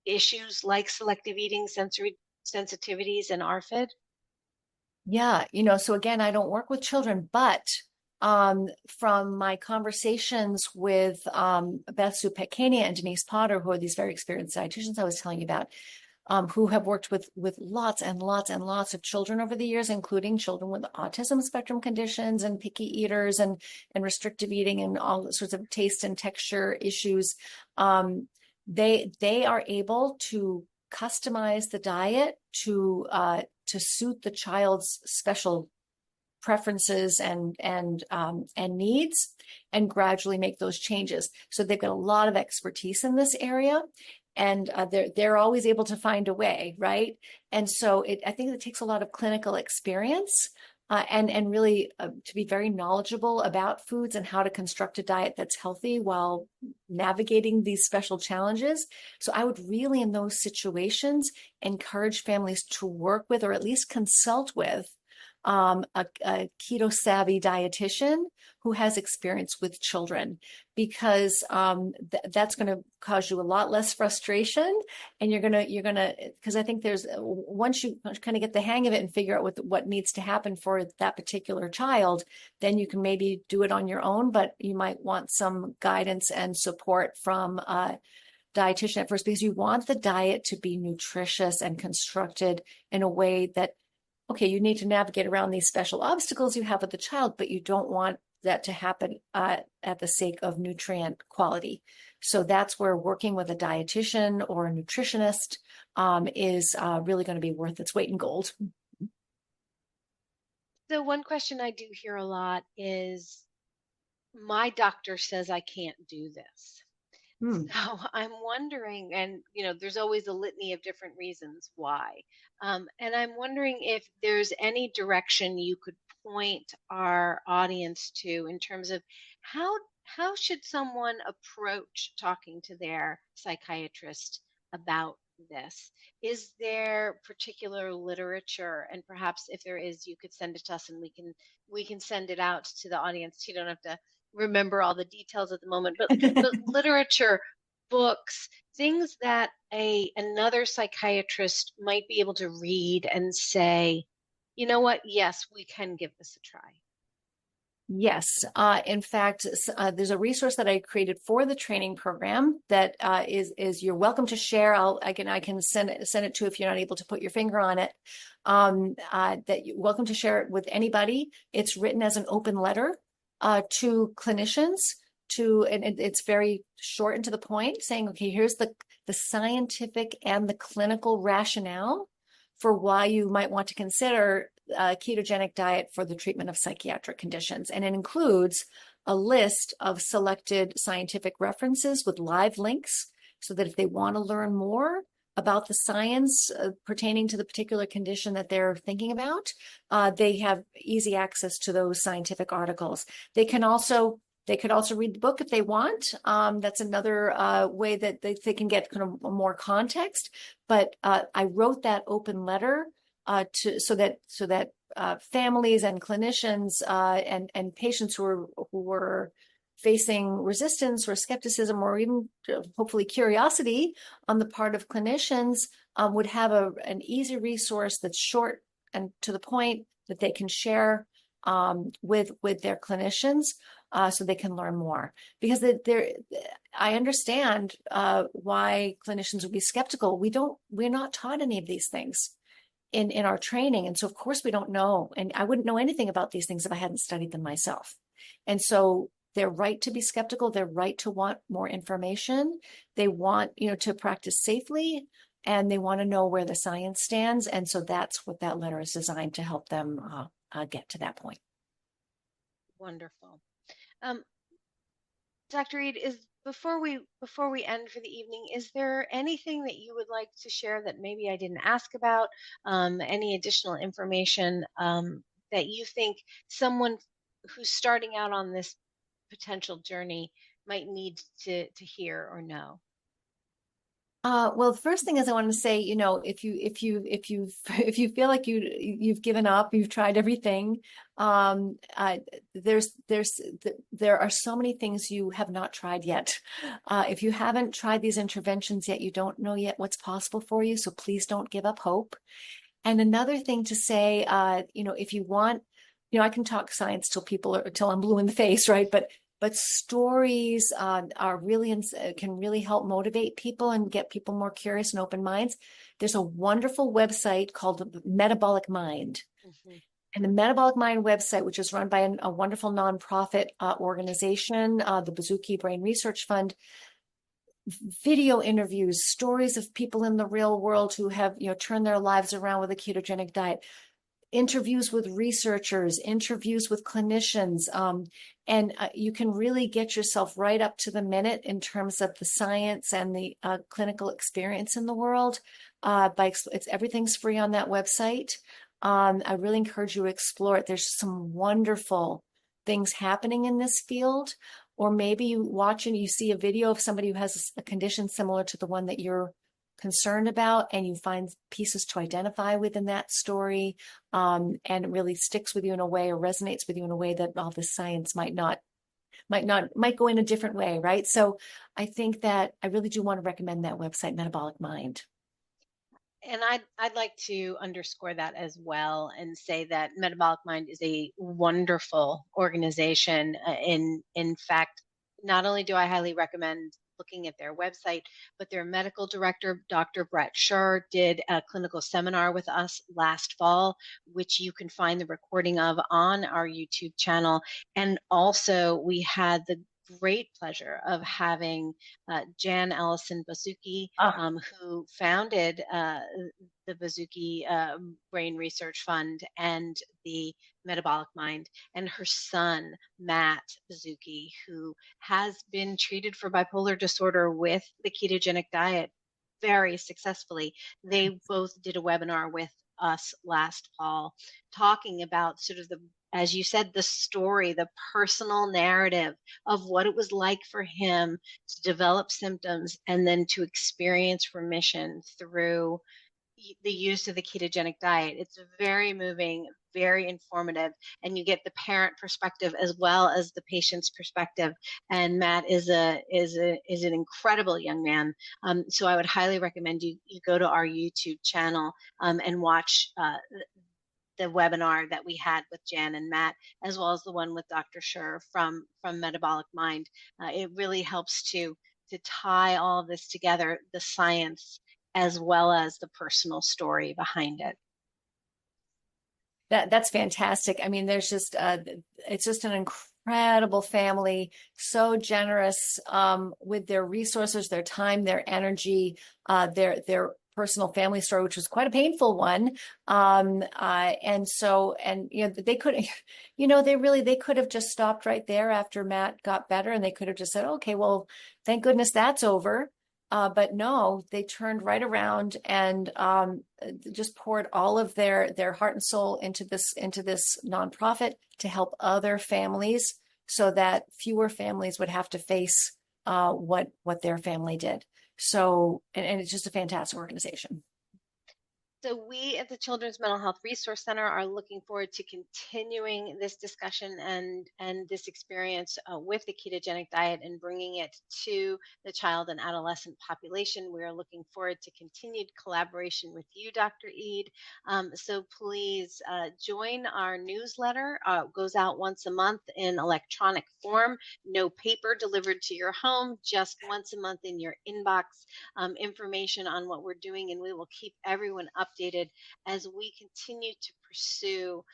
issues like selective eating, sensory sensitivities, and ARFID? Yeah, so again, I don't work with children, but from my conversations with Beth Supekania and Denise Potter, who are these very experienced dietitians I was telling you about, who have worked with lots and lots and lots of children over the years, including children with autism spectrum conditions and picky eaters and restrictive eating and all sorts of taste and texture issues. They are able to customize the diet to suit the child's special preferences and needs, and gradually make those changes. So they've got a lot of expertise in this area, and they're always able to find a way, right? And so I think it takes a lot of clinical experience. And really to be very knowledgeable about foods and how to construct a diet that's healthy while navigating these special challenges. So I would really, in those situations, encourage families to work with, or at least consult with, a keto savvy dietitian who has experience with children, because that's going to cause you a lot less frustration, and you're gonna because I think there's once you kind of get the hang of it and figure out what needs to happen for that particular child, then you can maybe do it on your own, but you might want some guidance and support from a dietitian at first, because you want the diet to be nutritious and constructed in a way that, okay, you need to navigate around these special obstacles you have with the child, but you don't want that to happen at the sake of nutrient quality. So that's where working with a dietitian or a nutritionist is really going to be worth its weight in gold. So, one question I do hear a lot is, my doctor says I can't do this. Hmm. So I'm wondering, and there's always a litany of different reasons why. And I'm wondering if there's any direction you could point our audience to in terms of how how should someone approach talking to their psychiatrist about this? Is there particular literature? And perhaps if there is, you could send it to us and we can send it out to the audience. You don't have to remember all the details at the moment, but literature, books, things that a another psychiatrist might be able to read and say, you know what, yes, we can give this a try. Yes. In fact, there's a resource that I created for the training program that is you're welcome to share. I can send it to, if you're not able to put your finger on it. That you're welcome to share it with anybody. It's written as an open letter to clinicians. And it's very short and to the point, saying, okay, here's the scientific and the clinical rationale for why you might want to consider a ketogenic diet for the treatment of psychiatric conditions. And it includes a list of selected scientific references with live links, so that if they want to learn more about the science pertaining to the particular condition that they're thinking about, they have easy access to those scientific articles. They could also read the book if they want. That's another way that they can get kind of more context. But I wrote that open letter so that families and clinicians and patients who were facing resistance or skepticism, or even hopefully curiosity on the part of clinicians, would have an easy resource that's short and to the point, that they can share with their clinicians, so they can learn more. Because I understand why clinicians would be skeptical. We're not taught any of these things in our training. And so of course we don't know. And I wouldn't know anything about these things if I hadn't studied them myself. And so they're right to be skeptical. They're right to want more information. They want, to practice safely, and they want to know where the science stands. And so that's what that letter is designed to help them get to that point. Wonderful. Um, Dr. Reed, before we end for the evening, is there anything that you would like to share that maybe I didn't ask about? Any additional information that you think someone who's starting out on this potential journey might need to hear or know? Well, the first thing is I want to say, if you feel like you've given up, you've tried everything, um, uh, there are so many things you have not tried yet. If you haven't tried these interventions yet, you don't know yet what's possible for you. So please don't give up hope. And another thing to say, if you want, I can talk science till I'm blue in the face, right? But stories are really can really help motivate people and get people more curious and open minds. There's a wonderful website called Metabolic Mind. Mhm. And the Metabolic Mind website, which is run by a wonderful nonprofit organization, the Bazuki Brain Research Fund, video interviews, stories of people in the real world who have, turned their lives around with a ketogenic diet, interviews with researchers, interviews with clinicians, and you can really get yourself right up to the minute in terms of the science and the clinical experience in the world. Everything's free on that website. I really encourage you to explore it. There's some wonderful things happening in this field. Or maybe you watch and you see a video of somebody who has a condition similar to the one that you're concerned about, and you find pieces to identify with in that story, and it really sticks with you in a way, or resonates with you in a way that all the science might go in a different way, right? So I think that I really do want to recommend that website, Metabolic Mind. And I'd like to underscore that as well and say that Metabolic Mind is a wonderful organization. In fact, not only do I highly recommend looking at their website, but their medical director, Dr. Brett Scher, did a clinical seminar with us last fall, which you can find the recording of on our YouTube channel. And also, we had the great pleasure of having Jan Ellison Basuki, Ah, who founded the Bazuki Brain Research Fund and the Metabolic Mind, and her son, Matt Bazuki, who has been treated for bipolar disorder with the ketogenic diet very successfully. They both did a webinar with us last fall talking about sort of the, as you said, the story, the personal narrative of what it was like for him to develop symptoms and then to experience remission through the use of the ketogenic diet. It's very moving, very informative, and you get the parent perspective as well as the patient's perspective. And Matt is an incredible young man. So I would highly recommend you go to our YouTube channel and watch the webinar that we had with Jan and Matt, as well as the one with Dr. Scher from Metabolic Mind. It really helps to tie all of this together, the science as well as the personal story behind it. that's fantastic. I mean, it's just an incredible family, so generous with their resources, their time, their energy, their personal family story, which was quite a painful one. And they could, they could have just stopped right there after Matt got better, and they could have just said, okay, well, thank goodness that's over. But no, they turned right around and just poured all of their heart and soul into this nonprofit to help other families, so that fewer families would have to face what their family did. So, and it's just a fantastic organization. So we at the Children's Mental Health Resource Center are looking forward to continuing this discussion and this experience with the ketogenic diet and bringing it to the child and adolescent population. We are looking forward to continued collaboration with you, Dr. Eid. So please join our newsletter. It goes out once a month in electronic form, no paper delivered to your home, just once a month in your inbox. Information on what we're doing, and we will keep everyone updated as we continue to pursue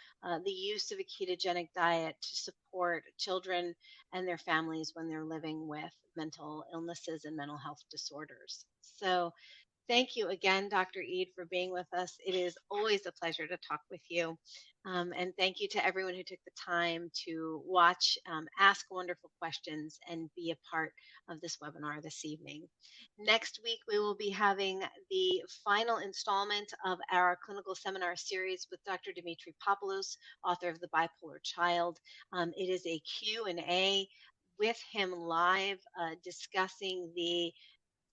the use of a ketogenic diet to support children and their families when they're living with mental illnesses and mental health disorders. So Thank you again, Dr. Eid, for being with us. It is always a pleasure to talk with you. And thank you to everyone who took the time to watch, ask wonderful questions, and be a part of this webinar this evening. Next week, we will be having the final installment of our clinical seminar series with Dr. Dimitri Popoulos, author of The Bipolar Child. It is a Q&A with him live, discussing the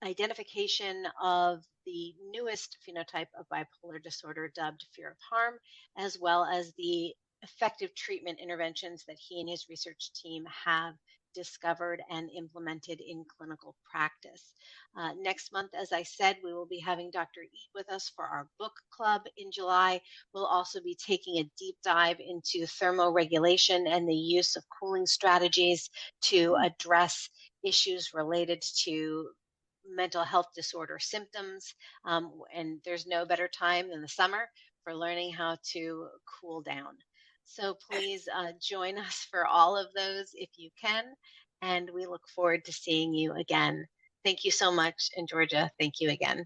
identification of the newest phenotype of bipolar disorder dubbed fear of harm, as well as the effective treatment interventions that he and his research team have discovered and implemented in clinical practice. Next month, as I said, we will be having Dr. Eid with us for our book club in July. We'll also be taking a deep dive into thermoregulation and the use of cooling strategies to address issues related to mental health disorder symptoms. And there's no better time than the summer for learning how to cool down. So please join us for all of those if you can. And we look forward to seeing you again. Thank you so much. And Georgia, thank you again.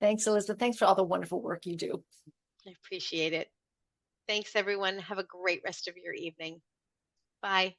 Thanks, Elizabeth. Thanks for all the wonderful work you do. I appreciate it. Thanks, everyone. Have a great rest of your evening. Bye.